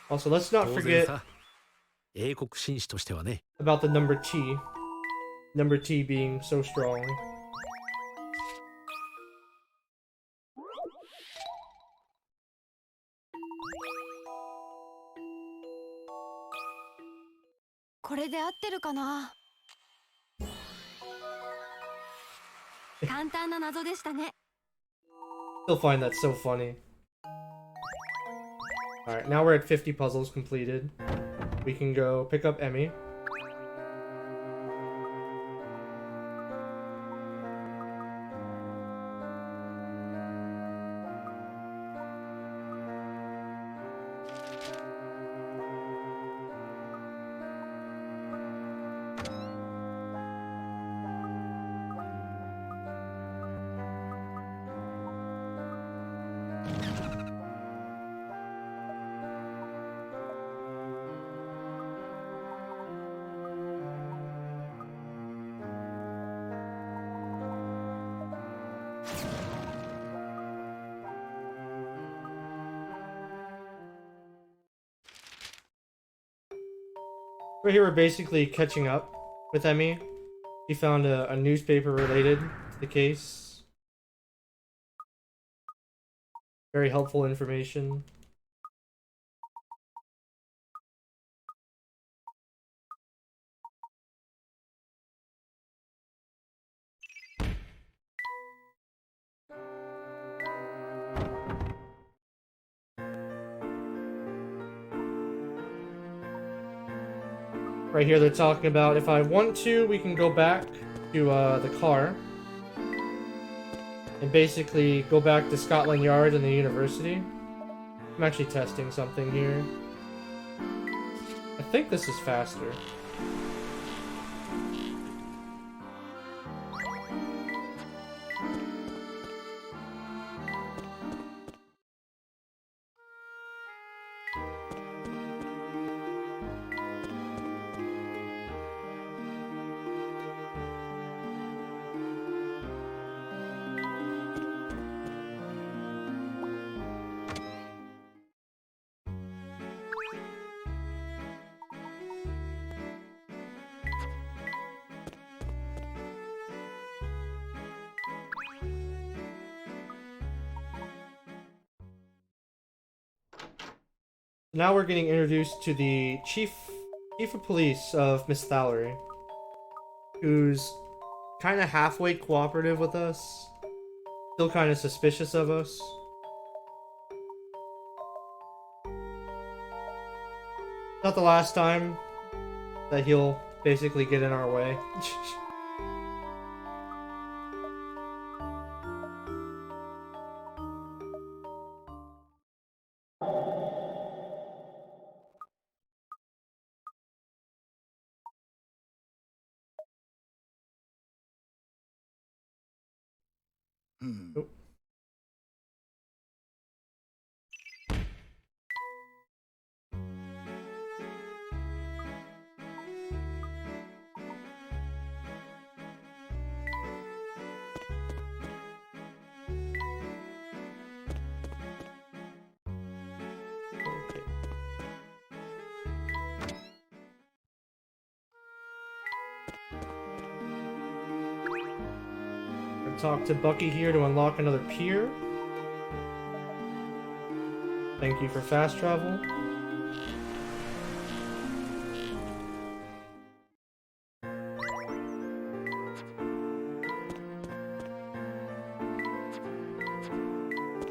Also, let's not 当然 forget さ、英国紳士としてはね。 about the number T. Number T being so strong. これで合ってるかな。簡単な謎でしたね。 Still find that so funny. Alright, now we're at 50 puzzles completed. We can go pick up Emmy. Right here we're basically catching up with Emmy. He found a newspaper related to the case. Very helpful information. Right here they're talking about if I want to, we can go back to the car and basically go back to Scotland Yard and the university. I'm actually testing something here. I think this is faster. Now we're getting introduced to the chief of police of Miss Thallery. who's kind of halfway cooperative with us, still kind of suspicious of us. Not the last time that he'll basically get in our way. Oh. Okay. Gonna talk to Bucky here to unlock another pier. Thank you for fast travel.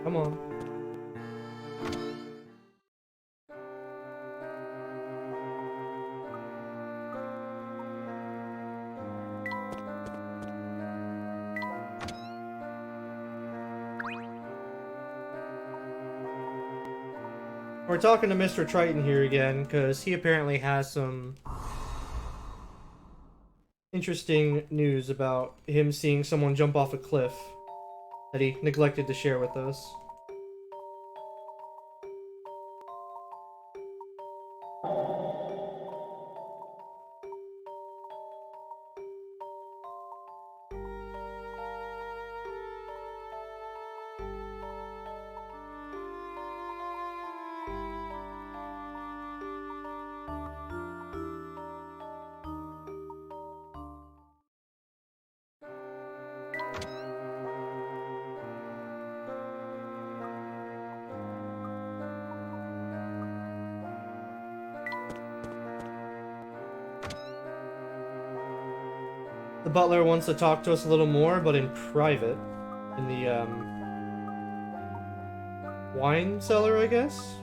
Come on. We're talking to Mr. Triton here again, because he apparently has some interesting news about him seeing someone jump off a cliff that he neglected to share with us. The butler wants to talk to us a little more, but in private. In the, wine cellar, I guess?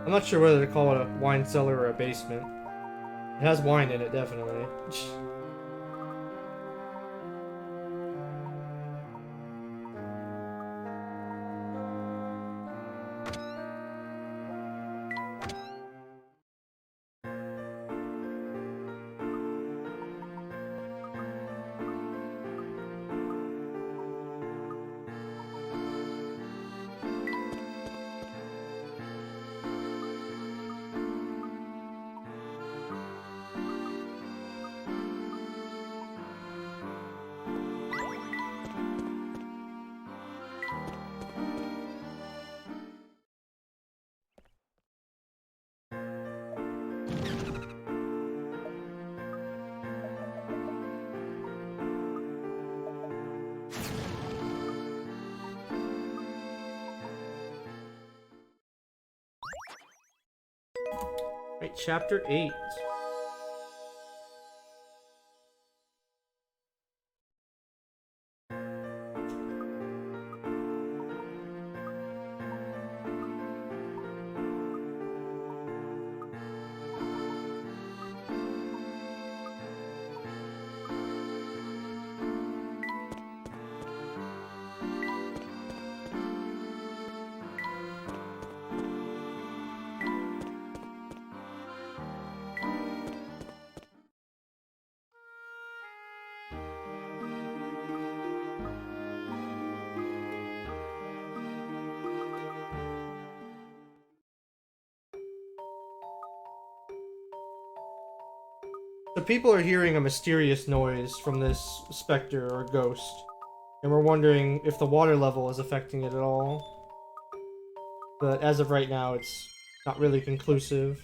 I'm not sure whether to call it a wine cellar or a basement. It has wine in it, definitely. Right, chapter 8. The people are hearing a mysterious noise from this specter or ghost, and we're wondering if the water level is affecting it at all. But as of right now, it's not really conclusive.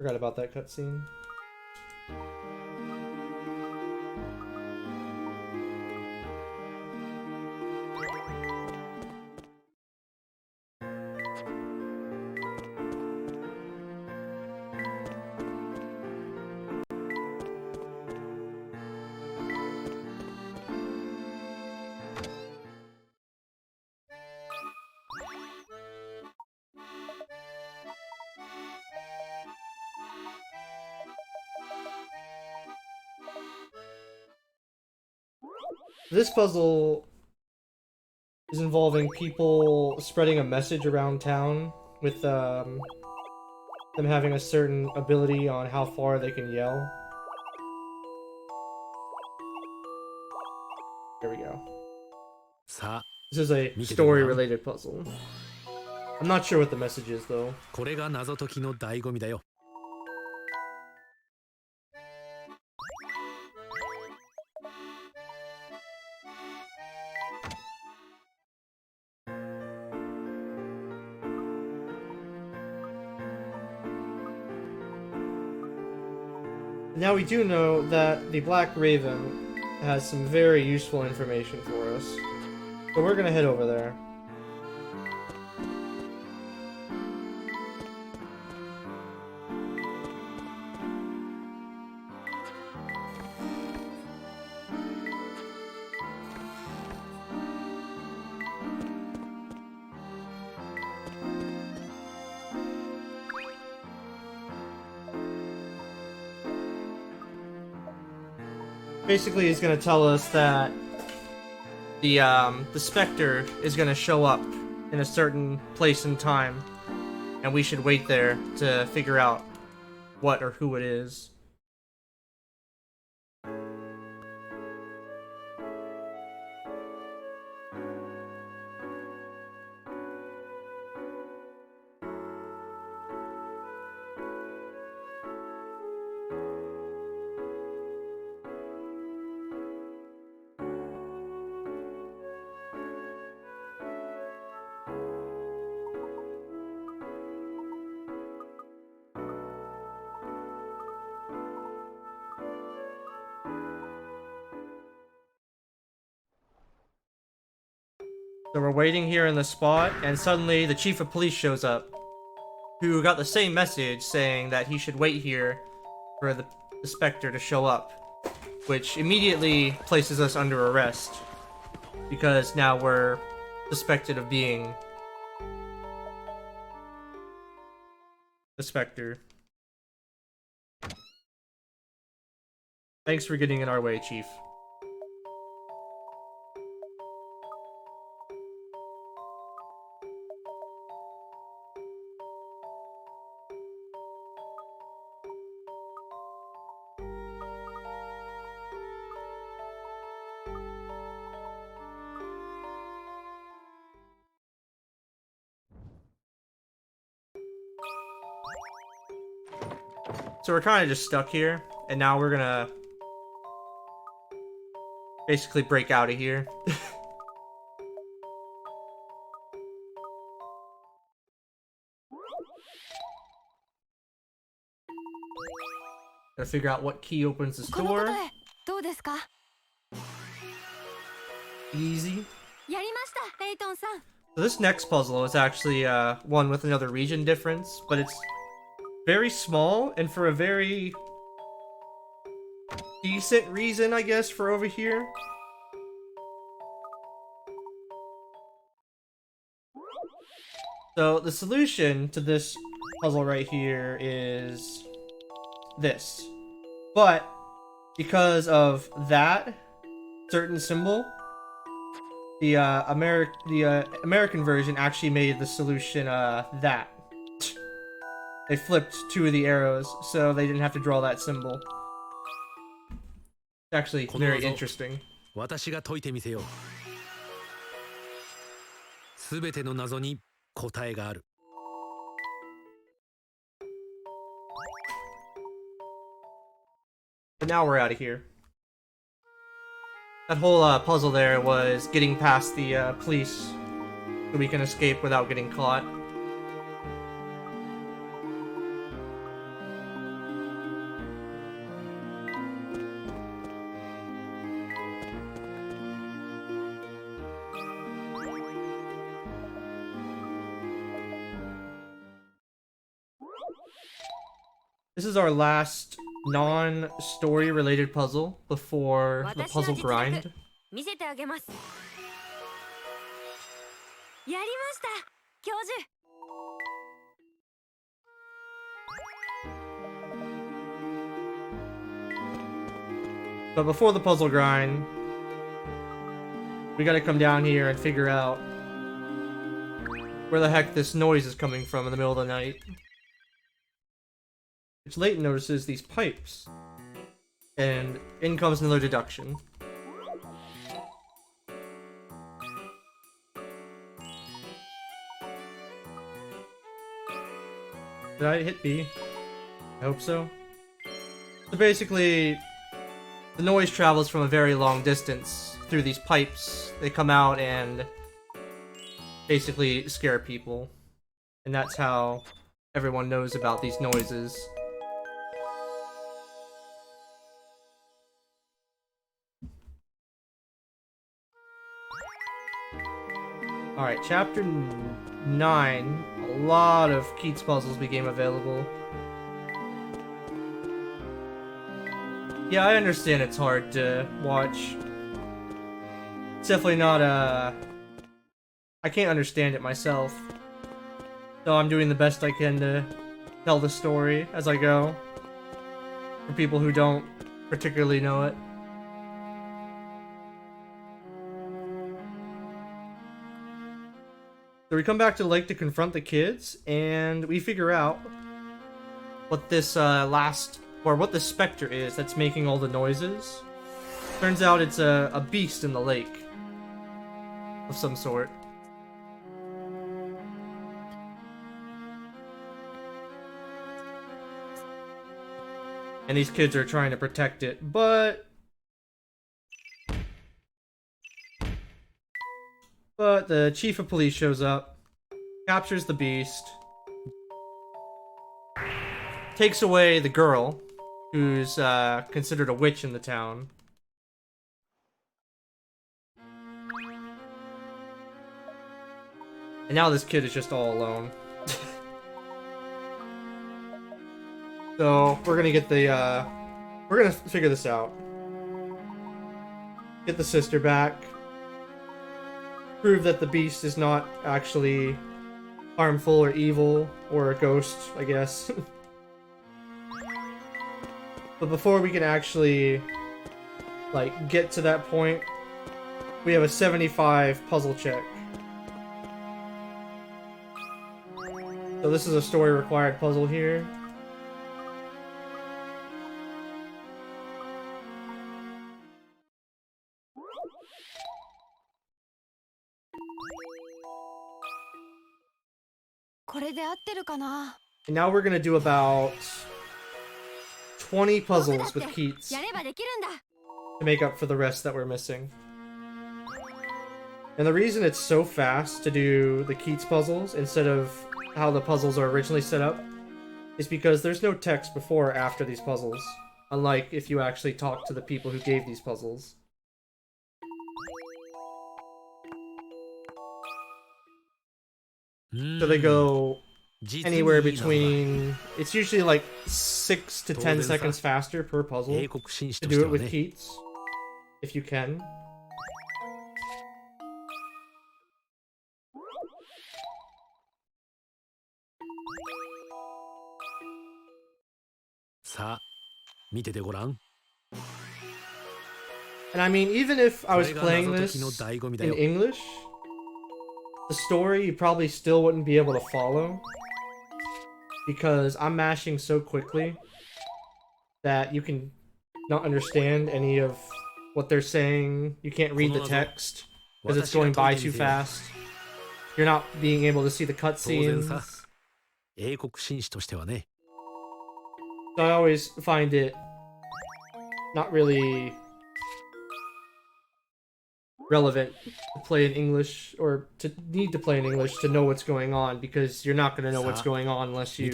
Forgot about that cutscene. This puzzle is involving people spreading a message around town with them having a certain ability on how far they can yell. Here we go. This is a story-related puzzle. I'm not sure what the message is, though. これが謎解きの醍醐味だよ。 Now we do know that the Black Raven has some very useful information for us. So we're gonna head over there. Basically, he's gonna tell us that the Specter is gonna show up in a certain place and time, and we should wait there to figure out what or who it is. So we're waiting here in the spot, and suddenly the chief of police shows up, who got the same message saying that he should wait here for the Specter to show up, which immediately places us under arrest, because now we're suspected of being the Specter. Thanks for getting in our way, Chief. So we're kind of just stuck here, and now we're gonna basically break out of here. Gotta figure out what key opens this door. Easy. So this next puzzle is actually one with another region difference, but it's very small, and for a very decent reason, I guess, for over here. So the solution to this puzzle right here is this. But because of that certain symbol, the American version actually made the solution that. They flipped two of the arrows, so they didn't have to draw that symbol. It's actually very interesting. 私が解いてみせよう。すべての謎に答えがある。But now we're out of here. That whole puzzle there was getting past the police so we can escape without getting caught. This is our last non-story related puzzle before the puzzle grind. 見せてあげます。やりました、教授。But before the puzzle grind, we gotta come down here and figure out where the heck this noise is coming from in the middle of the night. Which Layton notices these pipes. And in comes another deduction. Did I hit B? I hope so. So basically, the noise travels from a very long distance through these pipes. They come out and basically scare people. And that's how everyone knows about these noises. Alright, chapter 9. A lot of Keats puzzles became available. Yeah, I understand it's hard to watch. It's definitely not I can't understand it myself. So I'm doing the best I can to tell the story as I go. For people who don't particularly know it. So we come back to the lake to confront the kids, and we figure out what this what the Specter is that's making all the noises. Turns out it's a beast in the lake of some sort. And these kids are trying to protect it, but the chief of police shows up, captures the beast, takes away the girl, who's considered a witch in the town. And now this kid is just all alone. So, we're gonna get the, we're gonna figure this out. Get the sister back. Prove that the beast is not actually harmful or evil, or a ghost, I guess. But before we can actually, like, get to that point, we have a 75 puzzle check. So this is a story required puzzle here. And now we're gonna do about 20 puzzles with Keats to make up for the rest that we're missing. And the reason it's so fast to do the Keats puzzles instead of how the puzzles are originally set up is because there's no text before or after these puzzles, unlike if you actually talk to the people who gave these puzzles. So they go anywhere between, it's usually like 6 to 10 seconds faster per puzzle to do it with Keats, if you can. And I mean, even if I was playing this in English, the story you probably still wouldn't be able to follow, because I'm mashing so quickly that you can not understand any of what they're saying. You can't read the text because it's going by too fast. You're not being able to see the cutscenes. So I always find it not really relevant to play in English, or to need to play in English to know what's going on, because you're not going to know what's going on unless you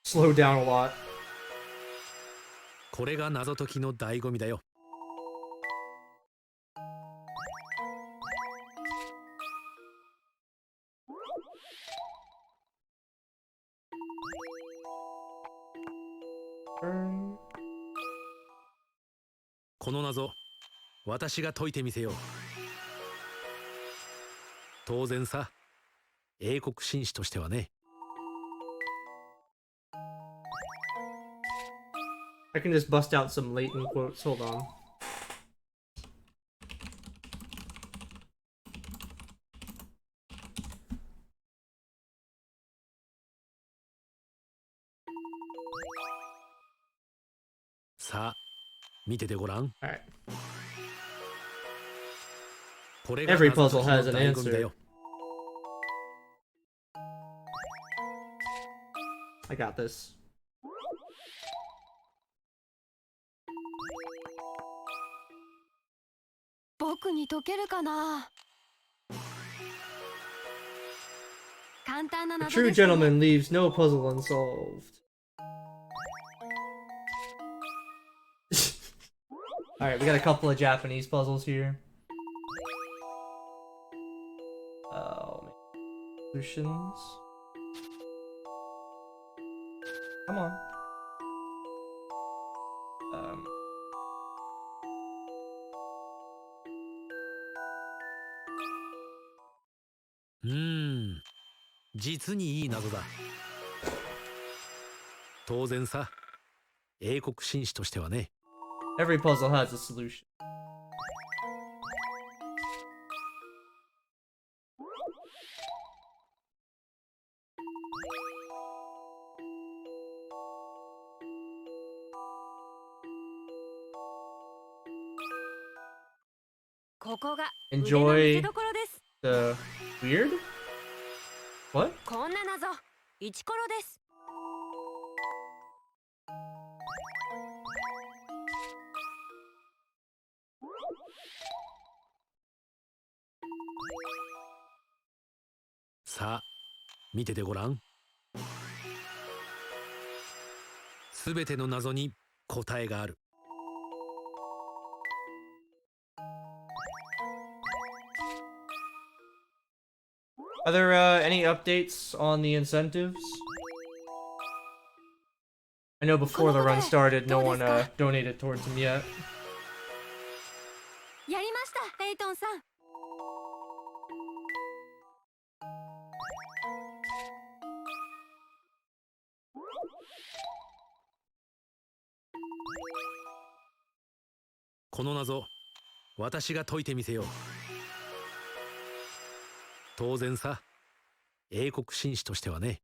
slow down a lot. Turn. この謎私が解いてみせよう。当然さ、英国紳士としてはね。I can just bust out some Layton quotes. Hold on. .さあ見ててごらん。 Alright. これが Every 謎 puzzle 解き has の an 醍醐味だ answer. よ。I got this. 僕に解けるかな。簡単な A 謎 true ですね。 gentleman leaves no puzzle unsolved. Alright, we got a couple of Japanese puzzles here. Oh, man. Solutions. Come on. Um, 実にいい謎だ。当然さ、英国紳士としてはね。 every puzzle has a solution. Enjoy the weird? What? こんな謎、イチコロです。さあ見ててごらん。すべての謎に答えがある。 Are there any updates on the incentives? I know before the run started, no one donated towards them yet. やりました、レイトンさん。この謎私が解いてみせよう。当然さ、英国紳士としてはね。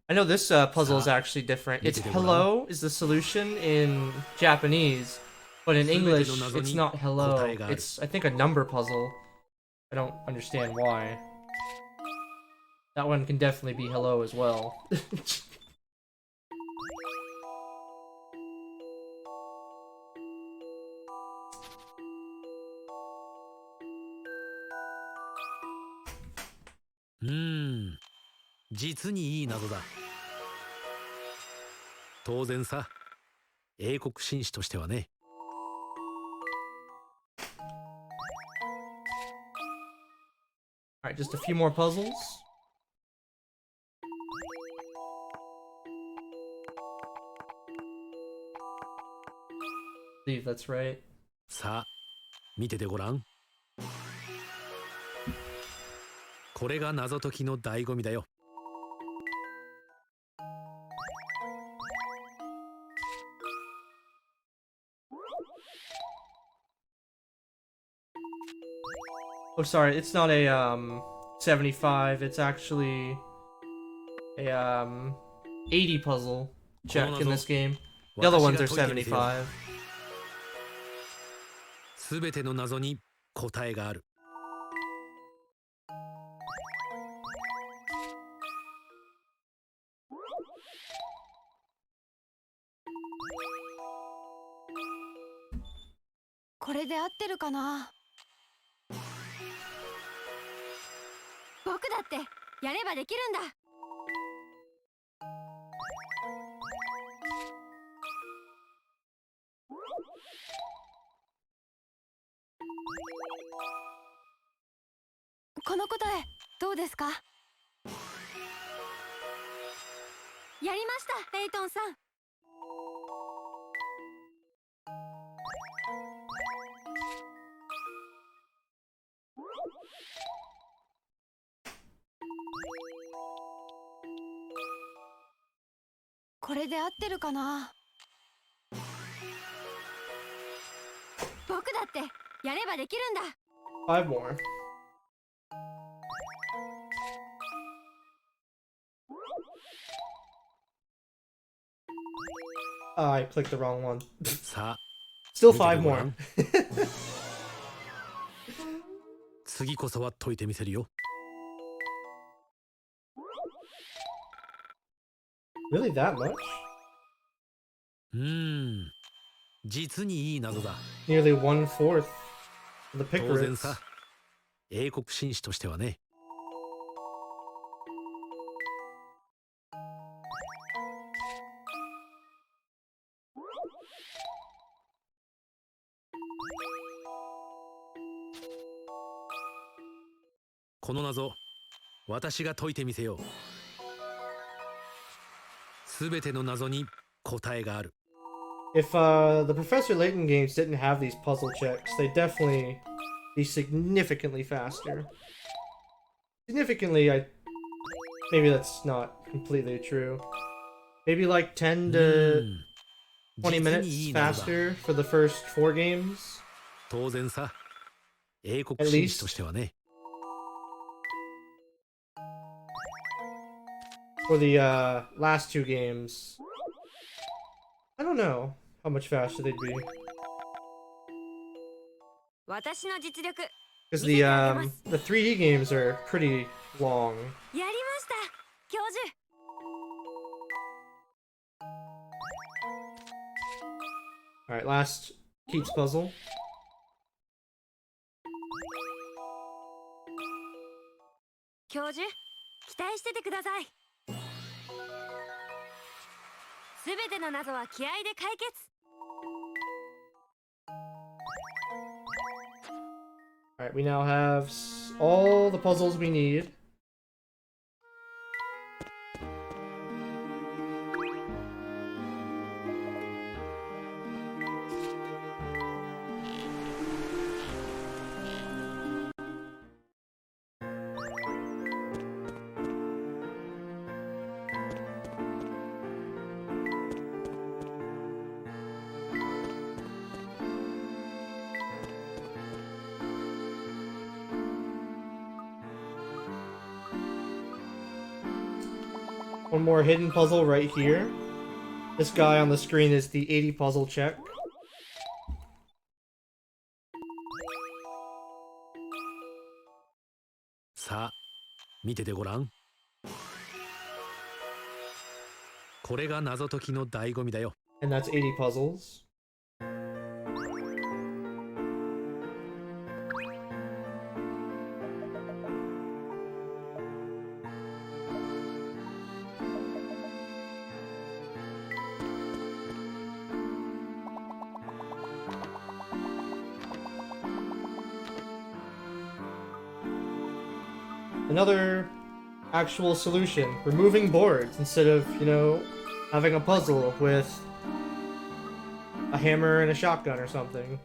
I know this puzzle is actually different. It's hello is the solution in Japanese, but in English it's not hello. It's, I think, a number puzzle. I don't understand why. That one can definitely be hello as well. .実にいい謎だ。当然さ、英国紳士としてはね。 Alright, just a few more puzzles. I believe that's right. さあ見ててごらん。これが謎解きの醍醐味だよ。 Oh, sorry, it's not a 75. It's actually a 80 puzzle check in this game. The other ones are 75. すべての謎に答えがある。 これで合ってるかな。僕だってやればできるんだ。この答えどうですか？やりました、レイトンさん。これで合ってるかな。僕だってやればできるんだ。 5 more. I clicked the wrong one. さあ Still 見てて 5 ごら more. ん次こそは解いてみせるよ。 Really that much? 実にいい謎だ。 Nearly 1/4 of the 当然 Pickers. さ、英国紳士としてはね。この謎、私が解いてみせよう。すべての謎に答えがある。 If the Professor Layton games didn't have these puzzle checks, they'd definitely be significantly faster. Significantly, maybe that's not completely true. Maybe like 10 to 20 minutes faster for the first 4 games. 当然さ、英国 At 紳士と least してはね。 for the last 2 games. I don't know how much faster they'd be. 私の実力 Because 見せてあげます。 the 3D games are pretty long. やりました教授。 Alright, last Keats puzzle. 教授期待しててください。すべての謎は気合で解決。 Alright, we now have all the puzzles we need. One more hidden puzzle right here. This guy on the screen is the 80 puzzle check. さあ、見ててごらん。これが謎解きの醍醐味だよ。 And that's 80 puzzles. Another actual solution. Removing boards instead of, having a puzzle with a hammer and a shotgun or something.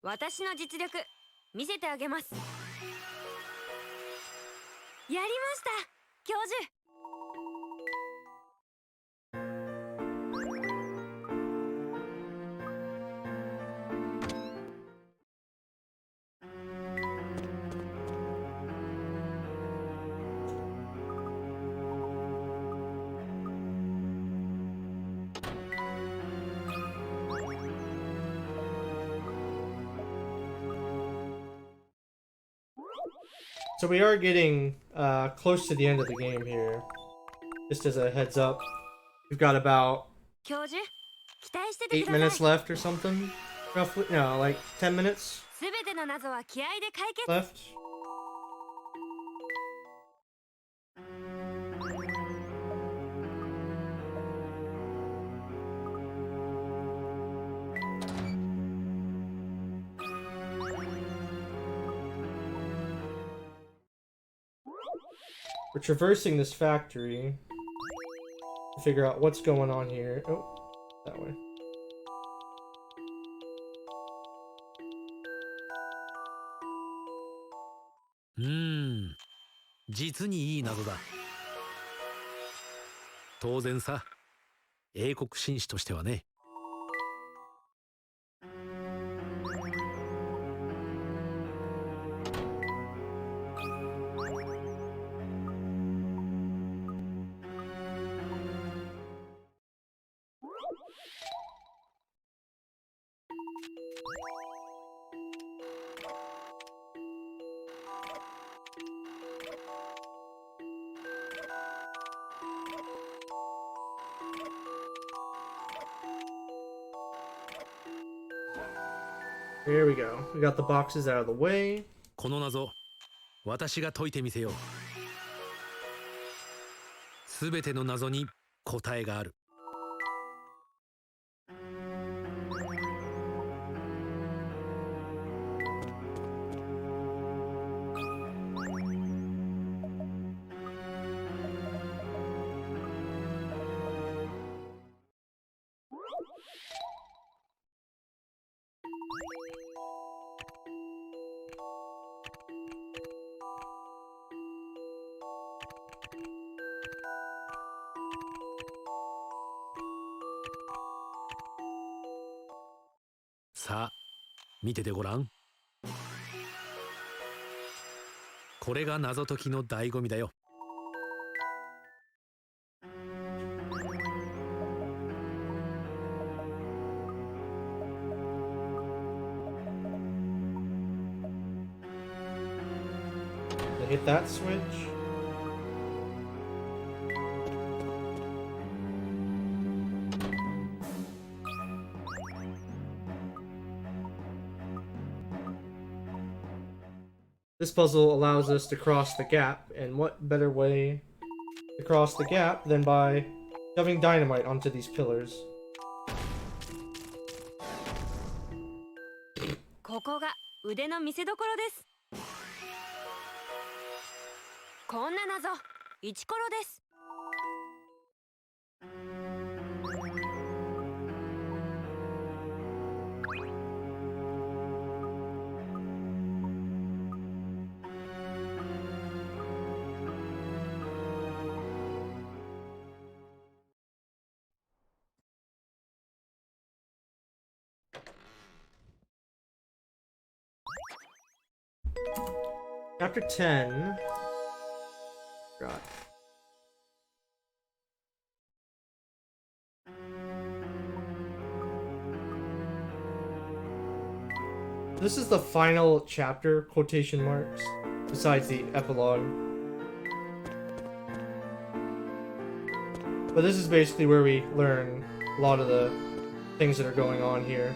私の実力見せてあげます。やりました教授。 So we are getting close to the end of the game here. Just as a heads up. We've got about 教授期待してて 8 くだ minutes さい。 left or something. Roughly. No, like 10 minutes すべての謎は気合で解決。 left. We're traversing this factory to figure out what's going on here. Oh, that way. Hmm. 実にいい謎だ。当然さ。英国紳士としてはね。Here we go. We got the boxes out of the way. この謎、私が解いてみせよう。すべての謎に答えがある。さあ、見ててごらん。これが謎解きの醍醐味だよ。Hit that switch. This puzzle allows us to cross the gap, and what better way to cross the gap than by shoving dynamite onto these pillars. ここが腕の見せ所です。こんな謎、イチコロです。Chapter 10. God. This is the final chapter, quotation marks, besides the epilogue. But this is basically where we learn a lot of the things that are going on here.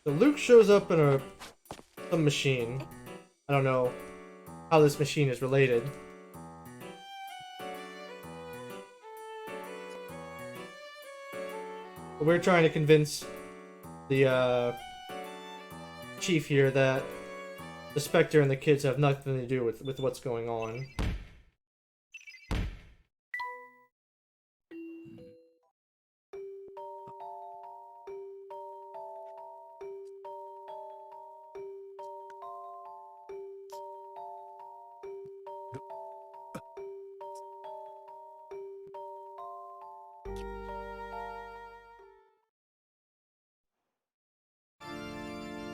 So Luke shows up in some machine. I don't know how this machine is related. But we're trying to convince the chief here that the Specter and the kids have nothing to do with what's going on.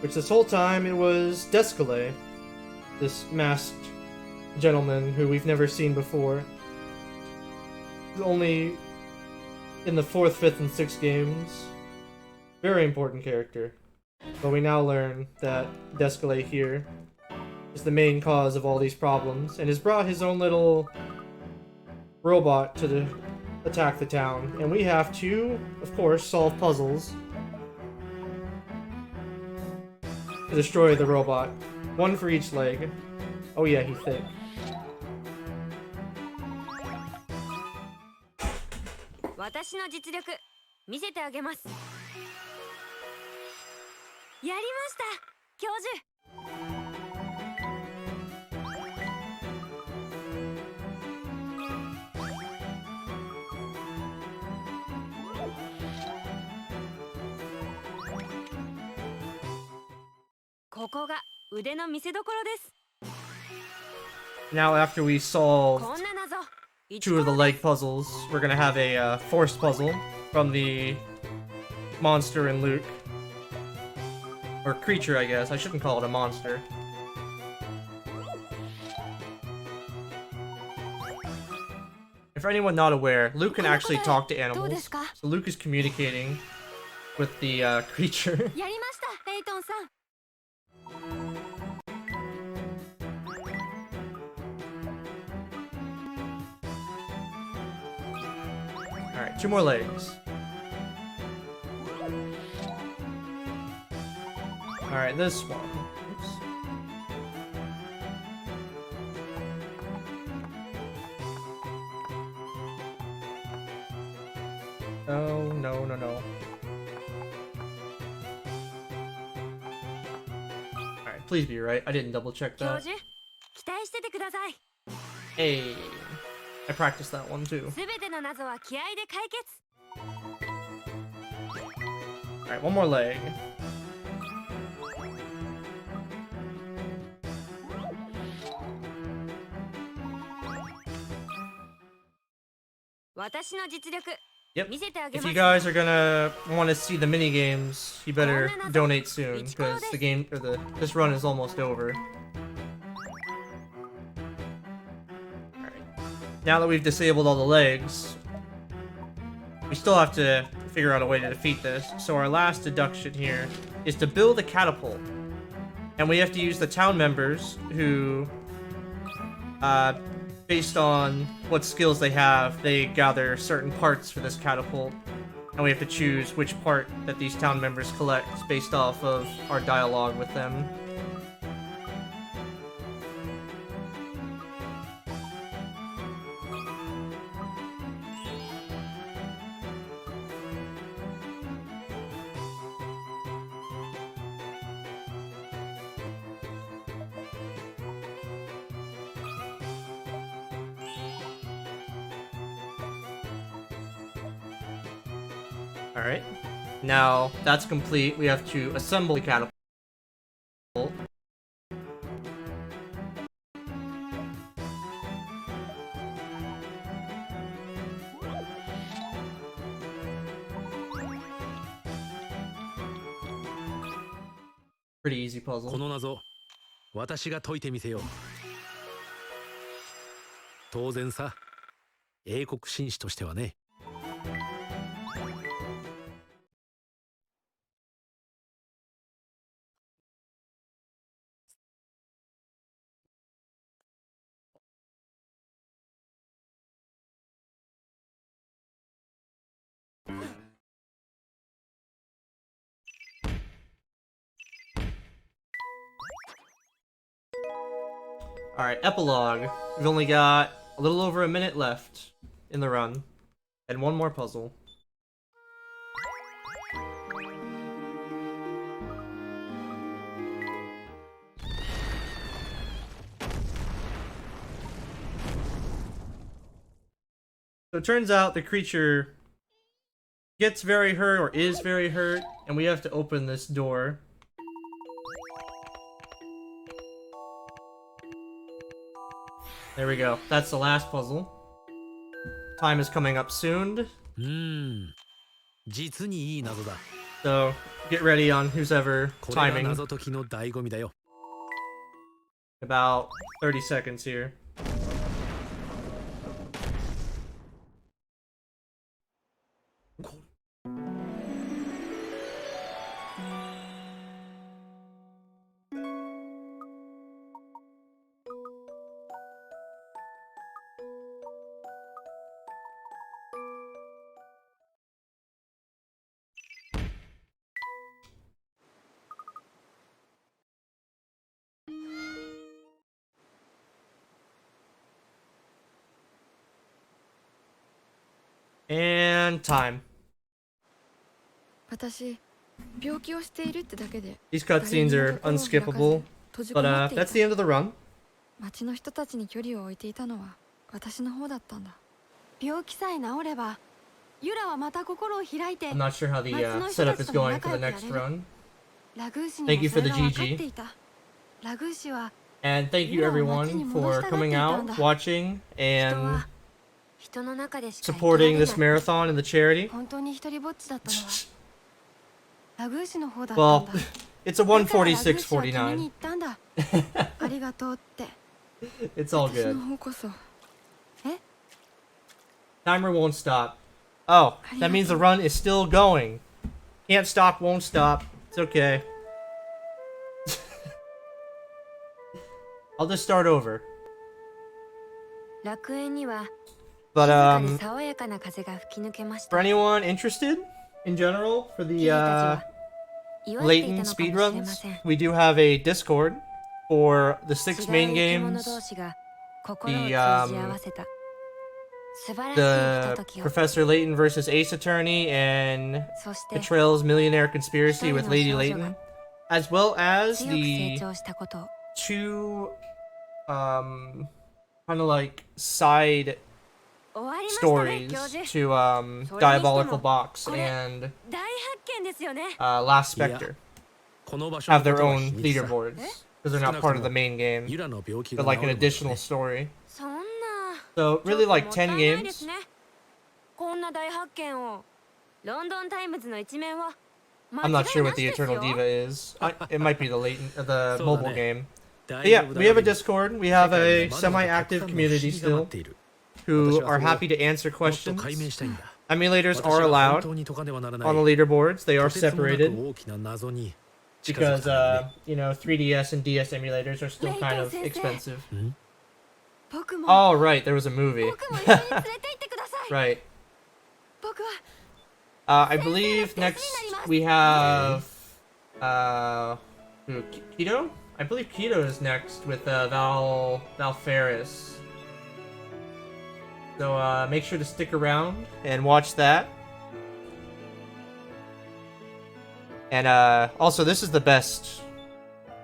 Which this whole time it was Descalay. this masked gentleman who we've never seen before. He's only in the 4th, 5th, and 6th games. Very important character. But we now learn that Descalay here is the main cause of all these problems, and has brought his own little robot to attack the town. And we have to, of course, solve puzzles to destroy the robot. One for each leg. Oh yeah, he's thick. Now, after we solve 2 of the leg puzzles, we're gonna have a forced puzzle from the monster and Luke. Or creature, I guess. I shouldn't call it a monster. And for anyone not aware, Luke can actually talk to animals. So Luke is communicating with the creature. Alright, 2 more legs. Alright, this one. Oops. Oh, no, no, no. Alright, please be right. I didn't double check that. Hey. I practiced that one too. Alright, one more leg. Yep. If you guys are gonna want to see the mini games, you better donate soon, because the game or this run is almost over. Alright. Now that we've disabled all the legs, we still have to figure out a way to defeat this. So our last deduction here is to build a catapult. And we have to use the town members who, based on what skills they have, they gather certain parts for this catapult. And we have to choose which part that these town members collect based off of our dialogue with them. Alright, now that's complete. We have to assemble the catapult. Pretty easy こ puzzle. の謎、私が解いてみせよう。当然さ、英国紳士としてはね。Alright, epilogue. We've only got a little over a minute left in the run. And one more puzzle. So it turns out the creature gets very hurt, or is very hurt, and we have to open this door. There we go. That's the last puzzle. Time is coming up soon. 実にいい謎だ。 So get ready on who's ever これが timing. 謎解きの醍醐味だよ。About 30 seconds here. And time. These cutscenes are unskippable, but that's the end of the run. 町の人たちに距離を置いていたのは私の方だったんだ。病気さえ治れば、ユラはまた心を開いて。 I'm not sure how the setup is going for the next run. Thank you for the GG. And thank you everyone for coming out, watching, and supporting this marathon and the charity. Well, it's a 146.49. It's all good. Timer won't stop. Oh, that means the run is still going. Can't stop, won't stop. It's okay. I'll just start over. But for anyone interested in general for the Layton speedruns, we do have a Discord for the 6 main games, the Professor Layton versus Ace Attorney, and Betrayal's Millionaire Conspiracy with Lady Layton, as well as the 2 kind of like side stories to Diabolical Box and Last Specter have their own leaderboards because they're not part of the main game, but like an additional story. So really like 10 games. I'm not sure what the Eternal Diva is. It might be the mobile game. But yeah, we have a Discord. We have a semi-active community still who are happy to answer questions. Emulators are allowed on the leaderboards. They are separated because, you know, 3DS and DS emulators are still kind of expensive. Oh, right, there was a movie. Right. I believe next we have Keto? I believe Keto is next with Val Ferris. So make sure to stick around and watch that. And also, this is the best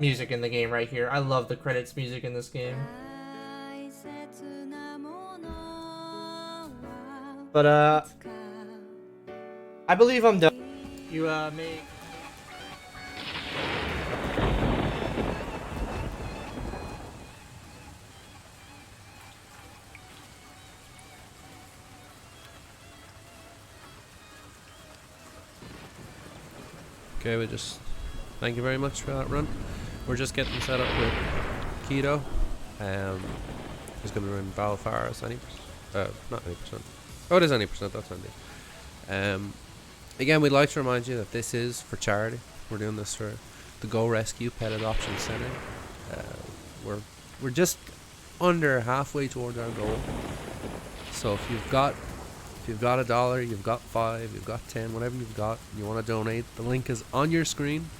music in the game right here. I love the credits music in this game. But I believe I'm done. You may. Okay, we just thank you very much for that run. We're just getting set up with Keto. He's going to run Val Ferris 90%. Not 90%. Oh, it is 90%. That's handy. Again, we'd like to remind you that this is for charity. We're doing this for the Go Rescue Pet Adoption Center. We're just under halfway towards our goal. So if you've got $1, you've got 5, you've got 10, whatever you've got, and you want to donate, the link is on your screen.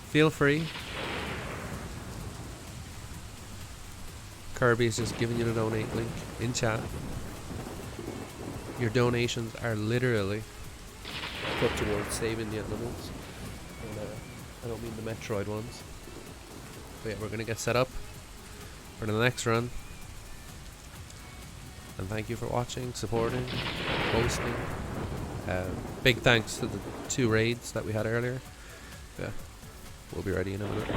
Feel free. Kirby is just giving you the donate link in chat. Your donations are literally put towards saving the animals. And, I don't mean the Metroid ones. But yeah, we're going to get set up for the next run. And thank you for watching, supporting, hosting. Big thanks to the 2 raids that we had earlier. Yeah, we'll be ready in a minute.